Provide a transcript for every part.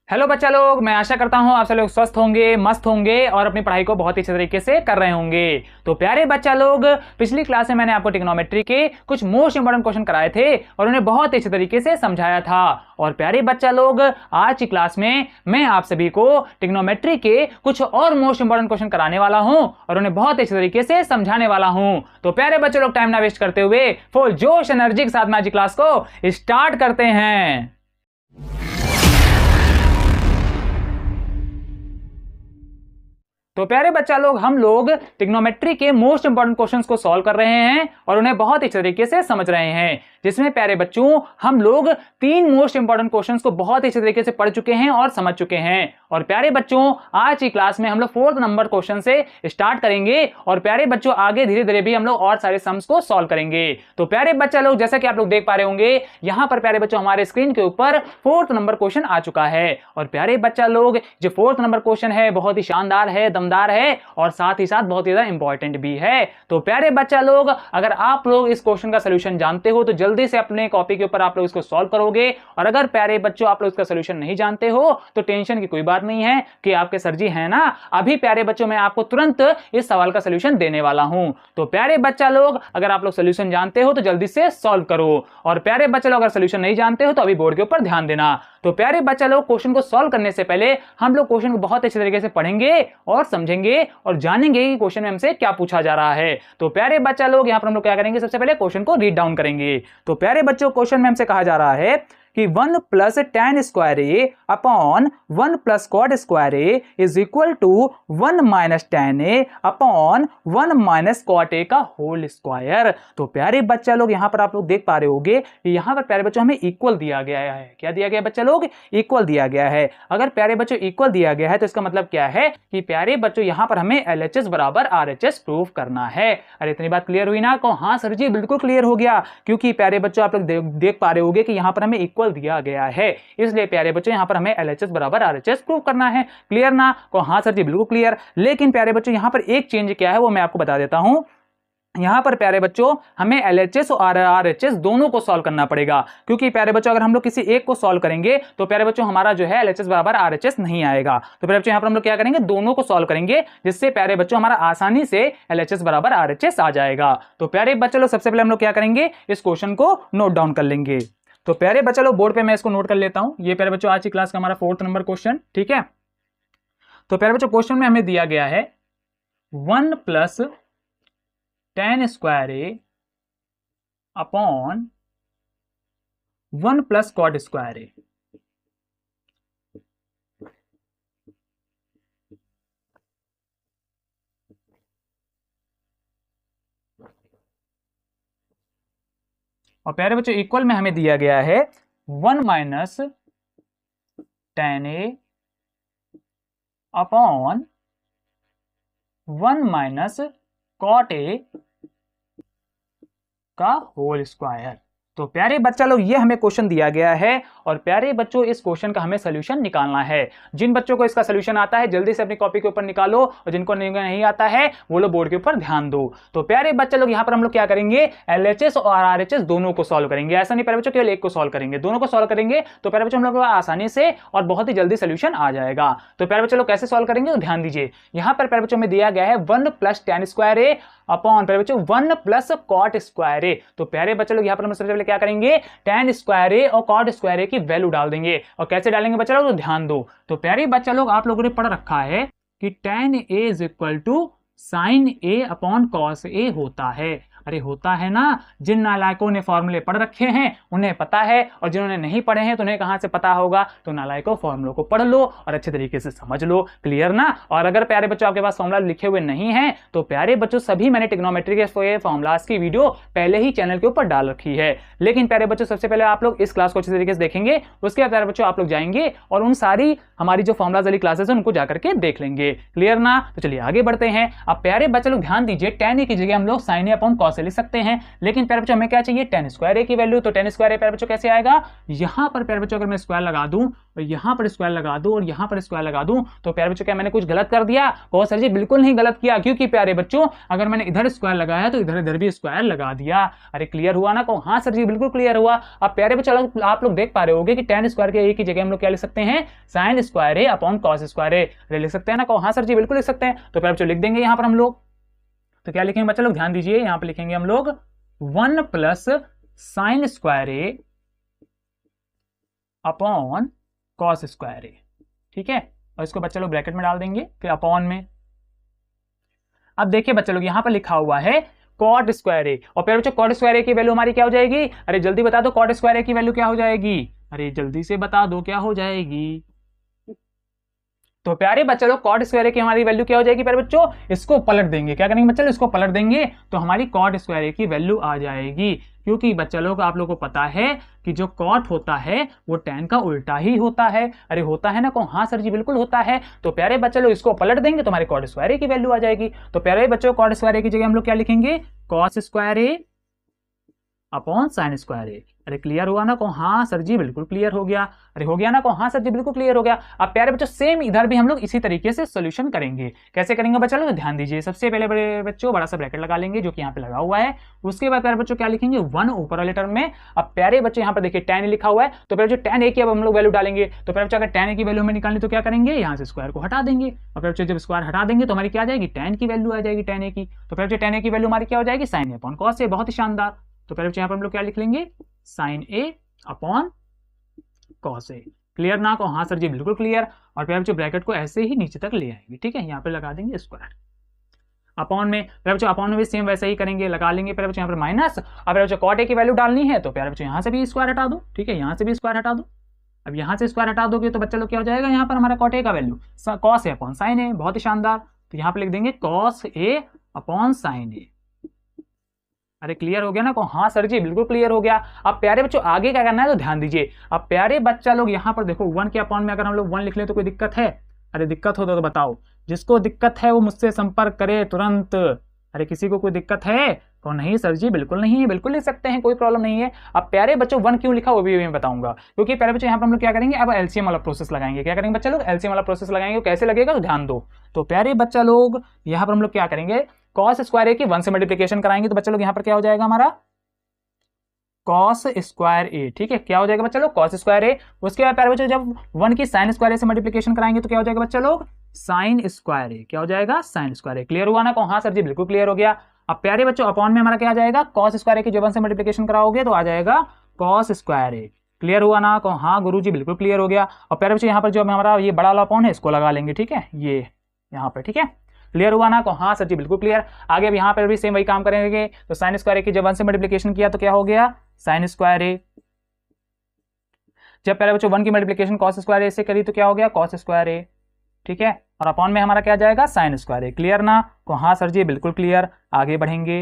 Hello बच्चा लोग, मैं आशा करता हूं आप सब लोग स्वस्थ होंगे, मस्त होंगे और अपनी पढ़ाई को बहुत ही अच्छे तरीके से कर रहे होंगे। तो प्यारे बच्चा लोग, पिछली क्लास में मैंने आपको ट्रिग्नोमेट्री के कुछ मोस्ट इंपॉर्टेंट क्वेश्चन कराए थे और उन्हें बहुत ही अच्छे तरीके से समझाया था। और प्यारे बच्चा लोग, आज की क्लास में मैं आप सभी को ट्रिग्नोमेट्री के कुछ और मोस्ट इंपॉर्टेंट क्वेश्चन कराने वाला हूं और उन्हें बहुत अच्छे तरीके से समझाने वाला हूं। तो प्यारे बच्चे लोग, टाइम ना वेस्ट करते हुए फुल जोश एनर्जी के साथ में आज की क्लास को स्टार्ट करते हैं। तो प्यारे बच्चा लोग, हम लोग ट्रिग्नोमेट्री के मोस्ट इंपॉर्टेंट क्वेश्चंस को सॉल्व कर रहे हैं और उन्हें बहुत ही अच्छे तरीके से समझ रहे हैं, जिसमें प्यारे बच्चों हम लोग 3 मोस्ट इंपॉर्टेंट क्वेश्चंस को बहुत ही अच्छे तरीके से पढ़ चुके हैं और समझ चुके हैं। और प्यारे बच्चों, आज की क्लास में हम लोग 4th नंबर क्वेश्चन से स्टार्ट करेंगे और प्यारे बच्चों आगे धीरे धीरे भी हम लोग और सारे सम्स को सॉल्व करेंगे। तो प्यारे बच्चा लोग, जैसा कि आप लोग देख पा रहे होंगे, यहाँ पर प्यारे बच्चों हमारे स्क्रीन के ऊपर 4th नंबर क्वेश्चन आ चुका है। और प्यारे बच्चा लोग, जो 4th नंबर क्वेश्चन है बहुत ही शानदार है, दमदार है और साथ ही साथ बहुत ही ज्यादा इंपॉर्टेंट भी है। तो प्यारे बच्चा लोग, अगर आप लोग इस क्वेश्चन का सॉल्यूशन जानते हो तो जल्दी से अपने कॉपी के ऊपर आप लोग इसको सॉल्व करोगे। और अगर प्यारे बच्चों आप लोग इसका सॉल्यूशन नहीं जानते हो तो टेंशन की कोई बात नहीं है कि आपके सर जी है ना, अभी प्यारे बच्चों मैं आपको तुरंत इस सवाल का सॉल्यूशन देने वाला हूं। तो प्यारे बच्चा लोग, अगर आप लोग सॉल्यूशन जानते हो तो जल्दी से सॉल्व करो, और प्यारे बच्चा लोग अगर सॉल्यूशन नहीं जानते हो तो अभी बोर्ड के ऊपर ध्यान देना। तो प्यारे बच्चा लोग, क्वेश्चन को सॉल्व करने से पहले हम लोग क्वेश्चन को बहुत अच्छे तरीके से पढ़ेंगे और समझेंगे और जानेंगे कि क्वेश्चन में हमसे क्या पूछा जा रहा है। तो प्यारे बच्चा लोग, यहां पर हम लोग क्या करेंगे, सबसे पहले क्वेश्चन को रीड डाउन करेंगे। तो प्यारे बच्चों, क्वेश्चन में हमसे कहा जा रहा है कि 1 + tan square A upon 1 + cot square A is equal to 1 - tan A upon 1 - cot A का होल स्क्वायर। तो प्यारे बच्चा लोग, यहां पर आप लोग देख पा रहे होंगे कि यहां पर प्यारे बच्चों हमें इक्वल दिया गया है। क्या दिया गया बच्चा लोग? इक्वल दिया गया है। अगर प्यारे बच्चों इक्वल दिया गया है तो इसका मतलब क्या है कि प्यारे बच्चों यहां पर हमें LHS बराबर RHS प्रूव करना है। अरे इतनी बात क्लियर हुई ना? हाँ सर जी, बिल्कुल क्लियर हो गया, क्योंकि प्यारे बच्चों आप लोग देख पा रहे होंगे कि यहां पर हमें इक्वल दिया गया है, इसलिए प्यारे बच्चों यहां पर हमें LHS बराबर RHS प्रूव करना है। क्लियर ना? को हाँ सर जी, बिल्कुल क्लियर। लेकिन प्यारे बच्चों यहां पर एक चेंज क्या है वो मैं आपको बता देता हूं। यहां पर प्यारे बच्चों हमें LHS और RHS दोनों को सॉल्व करना पड़ेगा, क्योंकि प्यारे बच्चों अगर हम लोग किसी एक को सॉल्व करेंगे तो प्यारे बच्चों हमारा जो है LHS बराबर RHS नहीं आएगा। तो प्यारे बच्चों यहां पर हम लोग क्या करेंगे, दोनों को सॉल्व करेंगे, जिससे प्यारे बच्चों हमारा आसानी से LHS बराबर RHS आ जाएगा। तो प्यारे बच्चों लोग, सबसे पहले हम लोग क्या करेंगे, इस क्वेश्चन को नोट डाउन कर लेंगे। तो प्यारे बच्चा लोग, बोर्ड पे मैं इसको नोट कर लेता हूं। ये प्यारे बच्चों आज की क्लास का हमारा 4th नंबर क्वेश्चन, ठीक है। तो प्यारे बच्चों, क्वेश्चन में हमें दिया गया है 1 + tan square A upon 1 + cot square ए। और प्यारे बच्चों इक्वल में हमें दिया गया है 1 - tan A upon 1 - cot A का होल स्क्वायर। तो प्यारे बच्चा लोग, ये हमें क्वेश्चन दिया गया है और प्यारे बच्चों इस क्वेश्चन का हमें सोल्यूशन निकालना है। जिन बच्चों को इसका सोल्यूशन आता है जल्दी से अपनी कॉपी के ऊपर निकालो, और जिनको नहीं आता है वो लोग बोर्ड के ऊपर ध्यान दो। तो प्यारे बच्चा लोग, यहां पर हम लोग क्या करेंगे, LHS और RHS दोनों को सॉल्व करेंगे। ऐसा नहीं प्यारे बच्चों केवल एक को सॉल्व करेंगे, दोनों को सॉल्व करेंगे। तो प्यारे बच्चों हम लोग आसानी से और बहुत ही जल्दी सोल्यूशन आ जाएगा। तो प्यारे बच्चों लोग कैसे सॉल्व करेंगे तो ध्यान दीजिए। यहां पर प्यारे बच्चों में दिया गया है 1 + tan स्क्वायर ए अपॉन प्यारे बच्चों 1 + cot स्क्वायर ए। तो प्यारे बच्चों लोग, यहां पर हम सबसे पहले क्या करेंगे, tan स्क्वायर ए और cot स्क्वायर ए की वैल्यू डाल देंगे। और कैसे डालेंगे बच्चा लोग तो ध्यान दो। तो प्यारे बच्चा लोग, आप लोगों ने पढ़ रखा है कि tan a = sin a upon cos a होता है। अरे होता है ना, जिन नालायकों ने फॉर्मूले पढ़ रखे हैं उन्हें पता है, और जिन्होंने नहीं पढ़े हैं तो उन्हें कहां से पता होगा। तो नालायकों, फॉर्मूलों को पढ़ लो और अच्छे तरीके से समझ लो। क्लियर ना? और अगर प्यारे बच्चों आपके पास फॉर्मूला लिखे हुए नहीं है तो प्यारे बच्चों सभी मैंने ट्रिग्नोमेट्री के फॉर्मूलाज की वीडियो पहले ही चैनल के ऊपर डाल रखी है। लेकिन प्यारे बच्चों, सबसे पहले आप लोग इस क्लास को अच्छे तरीके से देखेंगे, उसके बाद प्यारे बच्चों आप लोग जाएंगे और उन सारी हमारी जो फॉर्मूलाज वाली क्लासेस है उनको जाकर के देख लेंगे। क्लियर ना? तो चलिए आगे बढ़ते हैं। अब प्यारे बच्चे लोग ध्यान दीजिए, tan a की जगह हम लोग sin a upon cos cos a लिख सकते हैं। लेकिन प्यारे बच्चों हमें क्या चाहिए, tan स्क्वायर ए की वैल्यू। तो tan स्क्वायर ए प्यारे बच्चों कैसे आएगा, यहाँ पर प्यारे बच्चों अगर मैं स्क्वायर लगा दूं और यहाँ पर स्क्वायर लगा दूं और यहाँ पर स्क्वायर लगा दूं तो प्यारे बच्चों क्या मैंने कुछ गलत कर दिया, कहो सर जी बिल्कुल नहीं गलत किया, क्योंकि प्यारे बच्चों अगर मैंने इधर स्क्वायर लगाया तो इधर इधर भी स्क्वायर लगा दिया। अरे क्लियर हुआ ना, कहो हाँ सर जी बिल्कुल क्लियर हुआ। अब प्यारे बच्चों आप लोग देख पा रहे होंगे कि tan स्क्वायर के ए की जगह हम लोग क्या लिख सकते हैं, sin square A upon cos square ए लिख सकते हैं ना, कहो हाँ सर जी बिल्कुल लिख सकते हैं। तो प्यारे बच्चों लिख देंगे यहाँ पर हम लोग, तो क्या लिखेंगे बच्चा लोग, ध्यान दीजिए यहाँ पर लिखेंगे हम लोग 1 plus sin square A upon cos square ए, ठीक है। और इसको बच्चा लोग ब्रैकेट में डाल देंगे, फिर अपॉन में। अब देखिए बच्चा लोग यहाँ पर लिखा हुआ है cot स्क्वायर ए, और फिर बच्चों cot स्क्वायर ए की वैल्यू हमारी क्या हो जाएगी, अरे जल्दी बता दो cot स्क्वायर ए की वैल्यू क्या हो जाएगी, अरे जल्दी से बता दो क्या हो जाएगी। तो प्यारे बच्चे लोग cot स्क्वायर ए की हमारी वैल्यू क्या हो जाएगी प्यारे बच्चों, इसको पलट देंगे, क्या करेंगे बच्चे लोग, इसको पलट देंगे तो हमारी cot स्क्वायर ए की वैल्यू आ जाएगी। क्योंकि बच्चा लोग आप लोगों को पता है कि जो cot होता है वो tan का उल्टा ही होता है। अरे होता है ना, को हाँ सर जी बिल्कुल होता है। तो प्यारे बच्चे लोग इसको पलट देंगे तो हमारे cot स्क्वायर ए की वैल्यू आ जाएगी। तो प्यारे बच्चों cot स्क्वायर ए की जगह हम लोग क्या लिखेंगे, cos square A upon sin square ए। अरे क्लियर हुआ ना, को हाँ सर जी बिल्कुल क्लियर हो गया। अरे हो गया ना, को हाँ सर जी बिल्कुल क्लियर हो गया। अब प्यारे बच्चों सेम इधर भी हम लोग इसी तरीके से सॉल्यूशन करेंगे। कैसे करेंगे बच्चा लोग, ध्यान दीजिए। सबसे पहले बड़े बच्चों बड़ा सा ब्रैकेट लगा लेंगे जो कि यहाँ पे लगा हुआ है। उसके बाद प्यारे बच्चों क्या लिखेंगे, 1 ऊपर वाले टर्म में। अब प्यारे बच्चों यहाँ पर देखिए tan लिखा हुआ है, तो प्यारे बच्चों tan a की अब हम लोग वैल्यू डालेंगे। तो प्यारे बच्चों अगर tan a की वैल्यू हमें निकालनी तो क्या करेंगे, यहाँ से स्क्वायर को हटा देंगे। और प्यारे बच्चों जब स्क्वायर हटा देंगे तो हमारी क्या आ जाएगी, tan की वैल्यू आ जाएगी tan a की। तो प्यारे बच्चों tan a की वैल्यू हमारी क्या हो जाएगी, sin a upon cos a। बहुत ही शानदार। तो प्यारे बच्चों यहाँ पर हम लोग क्या लिख लेंगे, sin a upon cos a। Clear ना, को हाँ सर जी बिल्कुल क्लियर। और प्यारे बच्चों ब्रैकेट को ऐसे ही नीचे तक ले आएंगे, ठीक है। यहाँ पे लगा देंगे स्क्वायर अपॉन में। प्यारे बच्चों अपॉन में भी सेम वैसे ही करेंगे, लगा लेंगे प्यारे बच्चों यहाँ पर माइनस। अब प्यारे बच्चों cot a की वैल्यू डालनी है तो प्यारे बच्चों यहाँ से भी स्क्वायर हटा दो, ठीक है, यहाँ से भी स्क्वायर हटा दो। अब यहाँ से स्क्वायर हटा दोगे तो बच्चा लोग क्या हो जाएगा, यहाँ पर हमारा cot a का value cos a upon sin a। बहुत ही शानदार। तो यहाँ पे लिख देंगे cos a upon sin a। अरे क्लियर हो गया ना, को हाँ सर जी बिल्कुल क्लियर हो गया। अब प्यारे बच्चों आगे क्या करना है तो ध्यान दीजिए। अब प्यारे बच्चा लोग यहाँ पर देखो 1 के अपॉन में अगर हम लोग 1 लिख लें तो कोई दिक्कत है, अरे दिक्कत हो तो बताओ, जिसको दिक्कत है वो मुझसे संपर्क करे तुरंत। अरे किसी को कोई दिक्कत है, तो नहीं सर जी बिल्कुल नहीं है, बिल्कुल लिख सकते हैं, कोई प्रॉब्लम नहीं है। अब प्यारे बच्चों 1 क्यों लिखा वो भी मैं बताऊंगा, क्योंकि प्यारे बच्चों यहाँ पर हम लोग क्या करेंगे, अब एलसीएम वाला प्रोसेस लगाएंगे। क्या करेंगे बच्चा लोग, एलसीएम वाला प्रोसेस लगाएंगे। कैसे लगेगा तो ध्यान दो। तो प्यारे बच्चा लोग यहाँ पर हम लोग क्या करेंगे, cos स्क्वायर ए की 1 से मल्टीप्लिकेशन कराएंगे। तो बच्चा लोग यहाँ पर क्या हो जाएगा हमारा cos स्क्वायर ए, ठीक है। क्या हो जाएगा बच्चा लोग, cos स्क्वायर ए। उसके बाद प्यारे बच्चों जब 1 की sin स्क्वायर ए से मल्टीप्लिकेशन कराएंगे तो क्या हो जाएगा बच्चा लोग, sin स्क्वायर ए। क्या हो जाएगा, sin स्क्वायर ए। क्लियर हुआ ना, को हाँ सर जी बिल्कुल क्लियर हो गया। अब प्यारे बच्चों अपॉन में हमारा क्या आ जाएगा, cos स्क्वायर ए की जब 1 से मल्टीप्लिकेशन कराओगे तो आ जाएगा cos स्क्वायर ए। क्लियर हुआ ना, को हाँ गुरु जी बिल्कुल क्लियर हो गया। और प्यारे बच्चों यहाँ पर जो हमारा ये बड़ा वाला अपॉन है इसको लगा लेंगे, ठीक है, ये यहाँ पर, ठीक है। क्लियर हुआ ना, को हाँ सर जी बिल्कुल क्लियर। आगे अब यहाँ पर भी सेम वही काम करेंगे। तो sin स्क्वायर ए की जब 1 से मल्टीप्लिकेशन किया तो क्या हो गया, sin स्क्वायर ए। जब पहले बच्चों 1 की मल्टीप्लिकेशन cos स्क्वायर ए से करी तो क्या हो गया, cos स्क्वायर ए, ठीक है। और अपॉन में हमारा क्या जाएगा, sin स्क्वायर ए। क्लियर ना, को हाँ सर जी बिल्कुल क्लियर। आगे बढ़ेंगे।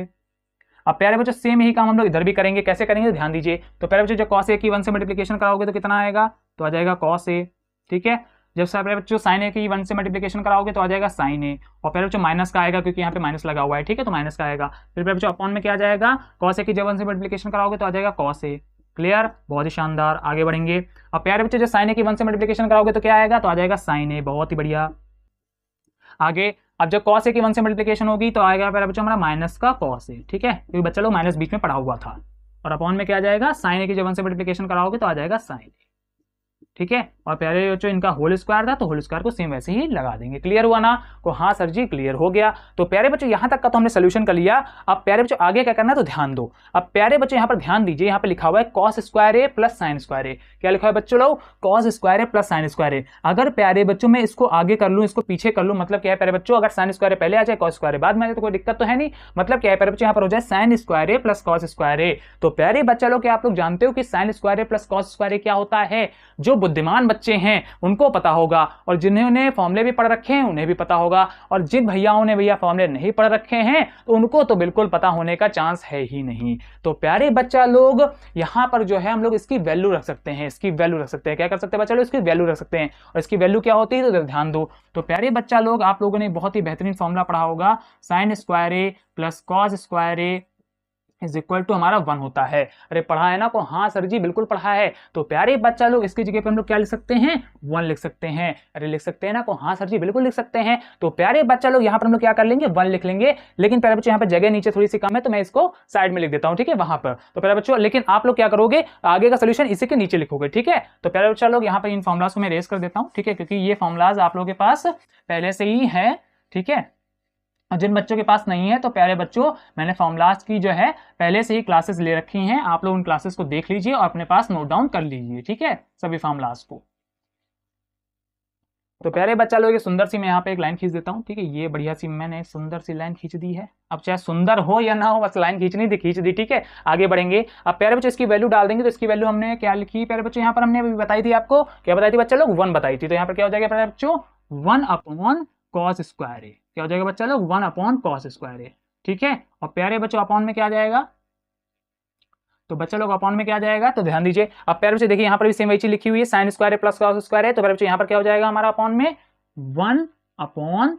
अब प्यारे बच्चों सेम यही काम हम लोग इधर भी करेंगे। कैसे करेंगे ध्यान दीजिए। तो प्यारे बच्चों जब cos a की 1 से मल्टीप्लिकेशन कराओगे तो कितना आएगा, तो आ जाएगा cos a, ठीक है। जब प्यारे बच्चों sin a की 1 से मल्टीप्लिकेशन कराओगे तो आ जाएगा sin a। और प्यारे बच्चों माइनस का आएगा क्योंकि यहाँ पे माइनस लगा हुआ है, ठीक है, तो माइनस का आएगा। फिर प्यारे बच्चों अपॉन में क्या जाएगा, cos a की जब 1 से मल्टीप्लिकेशन कराओगे तो आ जाएगा cos a। क्लियर, बहुत ही शानदार। आगे बढ़ेंगे। अब प्यारे बच्चों जब sin a की 1 से मल्टीप्लिकेशन कराओगे तो क्या आएगा, तो आ जाएगा sin a। बहुत ही बढ़िया। आगे अब जब cos a की 1 से मल्टीप्लिकेशन होगी तो आएगा प्यारे बच्चों हमारा माइनस का cos a, ठीक है, क्योंकि बच्चा लोग माइनस बीच में पढ़ा हुआ था। और अपॉन में क्या आ जाएगा, sin a की जब 1 से मल्टीप्लिकेशन कराओगे तो आ जाएगा sin a, ठीक है। और प्यारे बच्चों इनका होल स्क्वायर था तो होल स्क्वायर को सेम वैसे ही लगा देंगे। क्लियर हुआ ना, को हाँ सर जी क्लियर हो गया। तो प्यारे बच्चों यहाँ तक का तो हमने सोल्यूशन कर लिया। अब प्यारे बच्चों आगे क्या करना है तो ध्यान दो। अब प्यारे बच्चों यहाँ पर ध्यान दीजिए, यहाँ पे लिखा हुआ है cos square A plus sin square ए। क्या लिखा है बच्चों लोग, cos square A plus sin square ए। अगर प्यारे बच्चों में इसको आगे कर लूँ, इसको पीछे कर लूँ, मतलब क्या है प्यारे बच्चों, अगर sin स्क्वायर पहले आ जाए cos स्क्वायर बाद में आ जाए तो कोई दिक्कत तो है नहीं। मतलब क्या है प्यारे बच्चों यहाँ पर हो जाए sin square A plus cos square ए। तो प्यारे बच्चा लोग क्या आप लोग जानते हो कि sin square A plus cos square ए क्या होता है। जो बुद्धिमान बच्चे हैं उनको पता होगा, और जिन्होंने फॉर्मूले भी पढ़ रखे हैं उन्हें भी पता होगा, और जिन भैयाओं ने भैया फॉर्मूले नहीं पढ़ रखे हैं तो उनको तो बिल्कुल पता होने का चांस है ही नहीं। तो प्यारे बच्चा लोग यहाँ पर जो है हम लोग इसकी वैल्यू रख सकते हैं, इसकी वैल्यू रख सकते हैं। क्या कर सकते हैं बच्चा लोग, इसकी वैल्यू रख सकते हैं। और इसकी वैल्यू क्या होती है तो ध्यान दो। तो प्यारे बच्चा लोग आप लोगों ने बहुत ही बेहतरीन फॉर्मूला पढ़ा होगा, sin square A plus cos square A is equal to हमारा 1 होता है। अरे पढ़ा है ना को, हाँ सर जी बिल्कुल पढ़ा है। तो प्यारे बच्चा लोग इसकी जगह पे हम लोग क्या लिख सकते हैं, 1 लिख सकते हैं। अरे लिख सकते हैं ना को, हाँ सर जी बिल्कुल लिख सकते हैं। तो प्यारे बच्चा लोग यहाँ पर हम लोग क्या कर लेंगे, 1 लिख लेंगे। लेकिन प्यारे बच्चों यहाँ पर जगह नीचे थोड़ी सी कम है तो मैं इसको साइड में लिख देता हूँ, ठीक है, वहां पर। तो प्यारे बच्चों लेकिन आप लोग क्या करोगे, आगे का सोल्यूशन इसी के नीचे लिखोगे, ठीक है। तो प्यारे बच्चा लोग यहाँ पर इन फॉर्मुलाज को मैं रेज कर देता हूँ, ठीक है, क्योंकि ये फॉर्मुलाज आप लोगों के पास पहले से ही है, ठीक है। और जिन बच्चों के पास नहीं है तो प्यारे बच्चों मैंने फॉर्मुलाज की जो है पहले से ही क्लासेस ले रखी हैं, आप लोग उन क्लासेस को देख लीजिए और अपने पास नोट डाउन कर लीजिए, ठीक है, सभी फॉर्मुलाज को। तो प्यारे बच्चा लोग ये सुंदर सी मैं यहाँ पे एक लाइन खींच देता हूँ, ठीक है, ये बढ़िया सी मैंने एक सुंदर सी लाइन खींच दी है। अब चाहे सुंदर हो या ना हो, बस लाइन खींचनी थी, खींच दी, ठीक है। आगे बढ़ेंगे। अब प्यारे बच्चों इसकी वैल्यू डाल देंगे, तो इसकी वैल्यू हमने क्या लिखी प्यारे बच्चों, यहाँ पर हमने अभी बताई थी आपको, क्या बताई थी बच्चा लोग, 1 बताई थी। तो यहाँ पर क्या हो जाएगा प्यारे बच्चों, 1 अपॉन कॉस स्क्वायर ए, क्या हो जाएगा बच्चा लोग, 1 अपॉन कॉस स्क्वायर ए, ठीक है। और प्यारे बच्चों अपॉन में क्या आ जाएगा, तो बच्चा लोग अपॉन में क्या आ जाएगा, तो ध्यान दीजिए। अब प्यारे बच्चों देखिए यहाँ पर भी सेम वही चीज लिखी हुई है, sine square plus cos square है। तो प्यारे बच्चों यहाँ पर क्या हो जाएगा हमारा अपॉन में, 1 अपॉन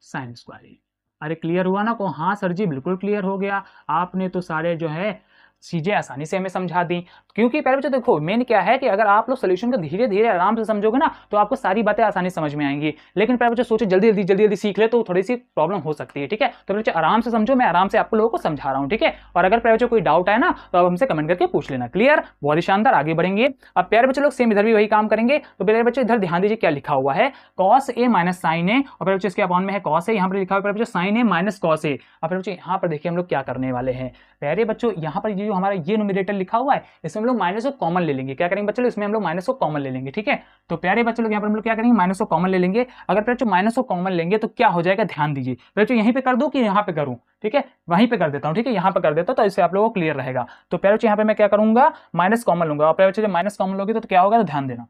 साइन स्क्वायर। अरे क्लियर हुआ ना को, हाँ सर जी बिल्कुल क्लियर हो गया। आपने तो सारे जो है चीजें आसानी से हमें समझा दी। क्योंकि पहले बच्चों देखो मेन क्या है कि अगर आप लोग सोल्यूशन को धीरे धीरे आराम से समझोगे ना तो आपको सारी बातें आसानी समझ में आएंगी। लेकिन पहले बच्चों सोचो जल्दी जल्दी सीख ले तो थोड़ी सी प्रॉब्लम हो सकती है, ठीक है। तो बच्चों आराम से समझो, मैं आराम से आपको लोगों को समझा रहा हूँ, ठीक है। और अगर प्यारे बच्चों कोई डाउट है ना तो आप हमसे कमेंट करके पूछ लेना। क्लियर, बहुत ही शानदार, आगे बढ़ेंगे। अब प्यारे बच्चों लोग सेम इधर भी वही काम करेंगे। तो प्यारे बच्चों इधर ध्यान दीजिए क्या लिखा हुआ है, कॉस ए माइनस साइन ए, और प्यारे बच्चों इसके अपॉन में है कॉस ए, यहाँ पर लिखा हुआ है प्यारे बच्चों sign A minus cos A. अब प्यारे बच्चों यहाँ पर देखिए हम लोग क्या करने वाले हैं, प्यारे बच्चों यहाँ पर ये जो हमारा ये न्यूमरेटर लिखा हुआ है इसमें हम लोग माइनस को कॉमन ले लेंगे। क्या करेंगे बच्चों, इसमें हम लोग माइनस को कॉमन ले लेंगे, ठीक है। तो प्यारे बच्चों लोग यहाँ पर हम लोग क्या करेंगे, माइनस को कॉमन ले लेंगे। अगर बच्चों माइनस को कॉमन लेंगे तो क्या हो जाएगा, ध्यान दीजिए बच्चों, यहीं पे कर दो कि यहाँ पे करूँ, ठीक है, वहीं पे कर देता हूँ, ठीक है, यहाँ पे कर देता हूँ तो इससे आप लोगों को क्लियर रहेगा। तो प्यारे बच्चों यहाँ पे मैं क्या करूंगा, माइनस कॉमन लूंगा। और प्यारे बच्चों जब माइनस कॉमन लोगे तो क्या होगा, तो ध्यान देना,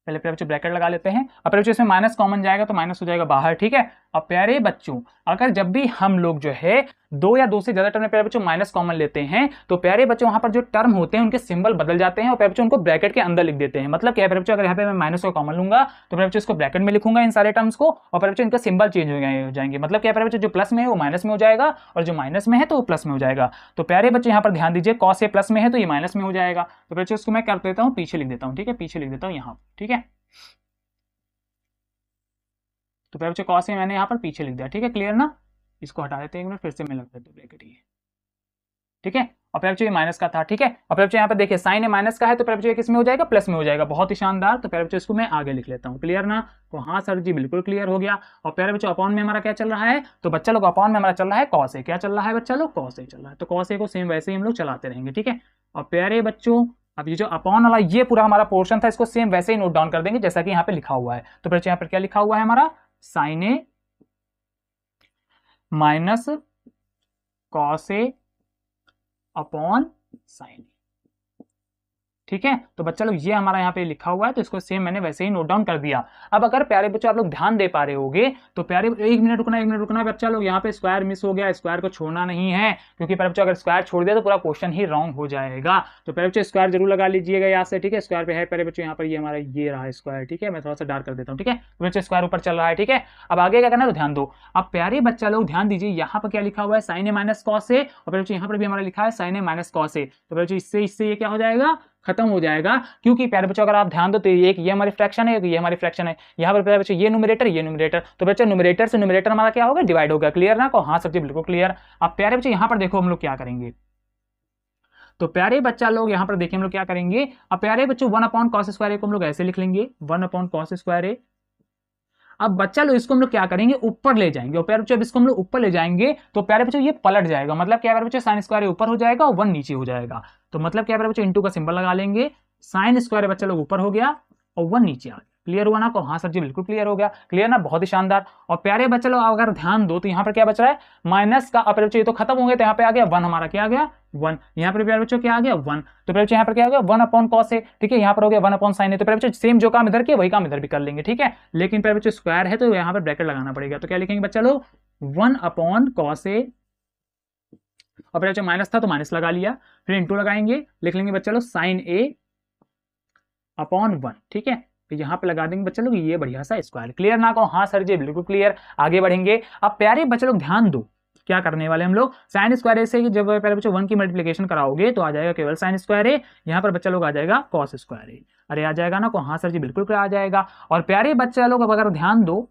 पहले प्यारे बच्चों ब्रैकेट लगा लेते हैं। अब प्यारे बच्चों इसमें माइनस कॉमन जाएगा तो माइनस हो जाएगा बाहर, ठीक है। अब प्यारे बच्चों अगर जब भी हम लोग जो है 2 या 2 से ज्यादा टर्म में प्यारे बच्चों माइनस कॉमन लेते हैं तो प्यारे बच्चों वहां पर जो टर्म होते हैं उनके सिंबल बदल जाते हैं और प्यारे बच्चों उनको ब्रैकेट के अंदर लिख देते हैं। मतलब क्या है प्यारे बच्चों, अगर यहाँ पे मैं माइनस को कॉमन लूंगा तो प्यारे बच्चों इसको ब्रैकेट में लिखूंगा इन सारे टर्म्स को, और प्यारे बच्चों इनका सिंबल चेंज हो जाएंगे। मतलब क्या प्यारे बच्चों, जो प्लस में है वो माइनस में हो जाएगा और जो माइनस में है तो वो प्लस में हो जाएगा। तो प्यारे बच्चों यहाँ पर ध्यान दीजिए, कॉस ए प्लस में है तो ये माइनस में हो जाएगा। तो प्यारे बच्चों इसको मैं कर देता हूँ, पीछे लिख देता हूँ, ठीक है, पीछे लिख देता हूँ यहाँ, ठीक है। तो प्यारे बच्चों कॉस ए मैंने यहाँ पर पीछे लिख दिया, ठीक है, क्लियर ना। इसको हटा देते हैं एक मिनट, फिर से मैं लग देता हूँ ब्रैकेट ये, ठीक है। और प्यारे बच्चों ये माइनस का था, ठीक है। और प्यारे बच्चों यहाँ पर देखिए साइन ए माइनस का है तो प्यारे बच्चों किस में हो जाएगा, प्लस में हो जाएगा। बहुत ही शानदार। तो प्यारे बच्चों इसको मैं आगे लिख लेता हूँ, क्लियर ना। तो हाँ सर जी बिल्कुल क्लियर हो गया। और प्यारे बच्चों अपॉन में हमारा क्या चल रहा है, तो बच्चा लोग अपॉन में हमारा चल रहा है कॉस ए। क्या चल रहा है बच्चा लोग, कॉस ए चल रहा है। तो कॉस ए को सेम वैसे ही हम लोग चलाते रहेंगे, ठीक है। और प्यारे बच्चों अब ये जो अपॉन वाला ये पूरा हमारा पोर्शन था इसको सेम वैसे ही नोट डाउन कर देंगे जैसा कि यहाँ पे लिखा हुआ है। तो प्यारे यहाँ पर क्या लिखा हुआ है हमारा, sign A minus cos A upon sine, ठीक है। तो बच्चा लोग ये हमारा यहाँ पे लिखा हुआ है तो इसको सेम मैंने वैसे ही नोट डाउन कर दिया। अब अगर प्यारे बच्चों आप लोग ध्यान दे पा रहे होगे तो प्यारे, एक मिनट रुकना बच्चा लोग, यहाँ पे स्क्वायर मिस हो गया, स्क्वायर को छोड़ना नहीं है क्योंकि प्यारे बच्चों अगर स्क्वायर छोड़ दिया तो पूरा क्वेश्चन ही रॉन्ग हो जाएगा। तो प्यारे बच्चों स्क्वायर जरूर लगा लीजिएगा यहाँ से, ठीक है। स्क्वायर पे है प्यारे बच्चों, यहाँ पर ये हमारा ये रहा स्क्वायर, ठीक है। मैं थोड़ा सा डार्क कर देता हूँ, ठीक है। तो बच्चों स्क्वायर ऊपर चल रहा है, ठीक है। अब आगे क्या करना है तो ध्यान दो। अब प्यारे बच्चा लोग ध्यान दीजिए, यहाँ पर क्या लिखा हुआ है, sign A minus cos A, और प्यारे बच्चों यहाँ पर भी हमारा लिखा है sign A minus cos A. तो प्यारे बच्चों इससे ये क्या हो जाएगा, खत्म हो जाएगा। क्योंकि प्यारे बच्चों अगर आप ध्यान दो तो एक ये हमारी फ्रैक्शन है, ये हमारी फ्रैक्शन है, यहाँ पर प्यारे बच्चों ये न्यूमरेटर, तो बच्चों न्यूमरेटर से न्यूमरेटर हमारा क्या होगा, डिवाइड होगा। क्लियर ना को, हाँ सब्जी बिल्कुल क्लियर। अब प्यारे बच्चों यहाँ पर देखो हम लोग क्या करेंगे, तो प्यारे बच्चा लोग यहाँ पर देखिए हम लोग क्या करेंगे। अब प्यारे बच्चों 1 अपॉन कॉस स्क्वायर ए को हम लोग ऐसे लिख लेंगे, 1 अपॉन कॉस स्क्वायर ए। अब बच्चा लोग इसको हम लोग क्या करेंगे, ऊपर ले जाएंगे। और प्यारे बच्चों अब इसको हम लोग ऊपर ले जाएंगे तो प्यारे बच्चों ये पलट जाएगा। मतलब क्या प्यारे बच्चों, साइन स्क्वायर ऊपर हो जाएगा और 1 नीचे हो जाएगा। तो मतलब क्या प्यारे बच्चों, इंटू का सिंबल लगा लेंगे, साइन स्क्वायर बच्चा लोग ऊपर हो गया और 1 नीचे आ गया। क्लियर हुआ ना को, हाँ सर जी बिल्कुल क्लियर हो गया। क्लियर ना, बहुत ही शानदार। और प्यारे बच्चे लोग अगर ध्यान दो तो यहाँ पर क्या बच रहा है, माइनस का। अब ये तो खत्म हो गया तो यहाँ पे आ गया 1, हमारा क्या आ गया 1। यहाँ पर प्यारे बच्चों क्या आ गया 1। तो प्यारे बच्चों यहाँ पर क्या आ गया 1 अपॉन कॉस है, ठीक है। यहाँ पर हो गया 1 अपॉन साइन है। तो प्यारे बच्चों सेम जो काम इधर किया वही काम इधर भी कर लेंगे, ठीक है। लेकिन प्यारे बच्चों स्क्वायर है तो यहाँ पर ब्रैकेट लगाना पड़ेगा। तो क्या लिखेंगे बच्चा लोग, 1 अपॉन कॉस ए, और प्यारे बच्चों माइनस था तो माइनस लगा लिया, फिर इंटू लगाएंगे, लिख लेंगे बच्चा लोग साइन ए अपॉन 1, ठीक है। तो यहाँ पे लगा देंगे बच्चे लोग ये बढ़िया सा स्क्वायर। क्लियर ना को, हाँ सर जी बिल्कुल क्लियर। आगे बढ़ेंगे। अब प्यारे बच्चे लोग ध्यान दो, क्या करने वाले हम लोग, साइन स्क्वायर ए से जब प्यारे बच्चों 1 की मल्टीप्लिकेशन कराओगे तो आ जाएगा केवल साइन स्क्वायर ए, यहाँ पर बच्चा लोग आ जाएगा कॉस स्क्वायर ए। अरे आ जाएगा ना को, हाँ सर जी बिल्कुल आ जाएगा। और प्यारे बच्चा लोग अब अगर ध्यान दो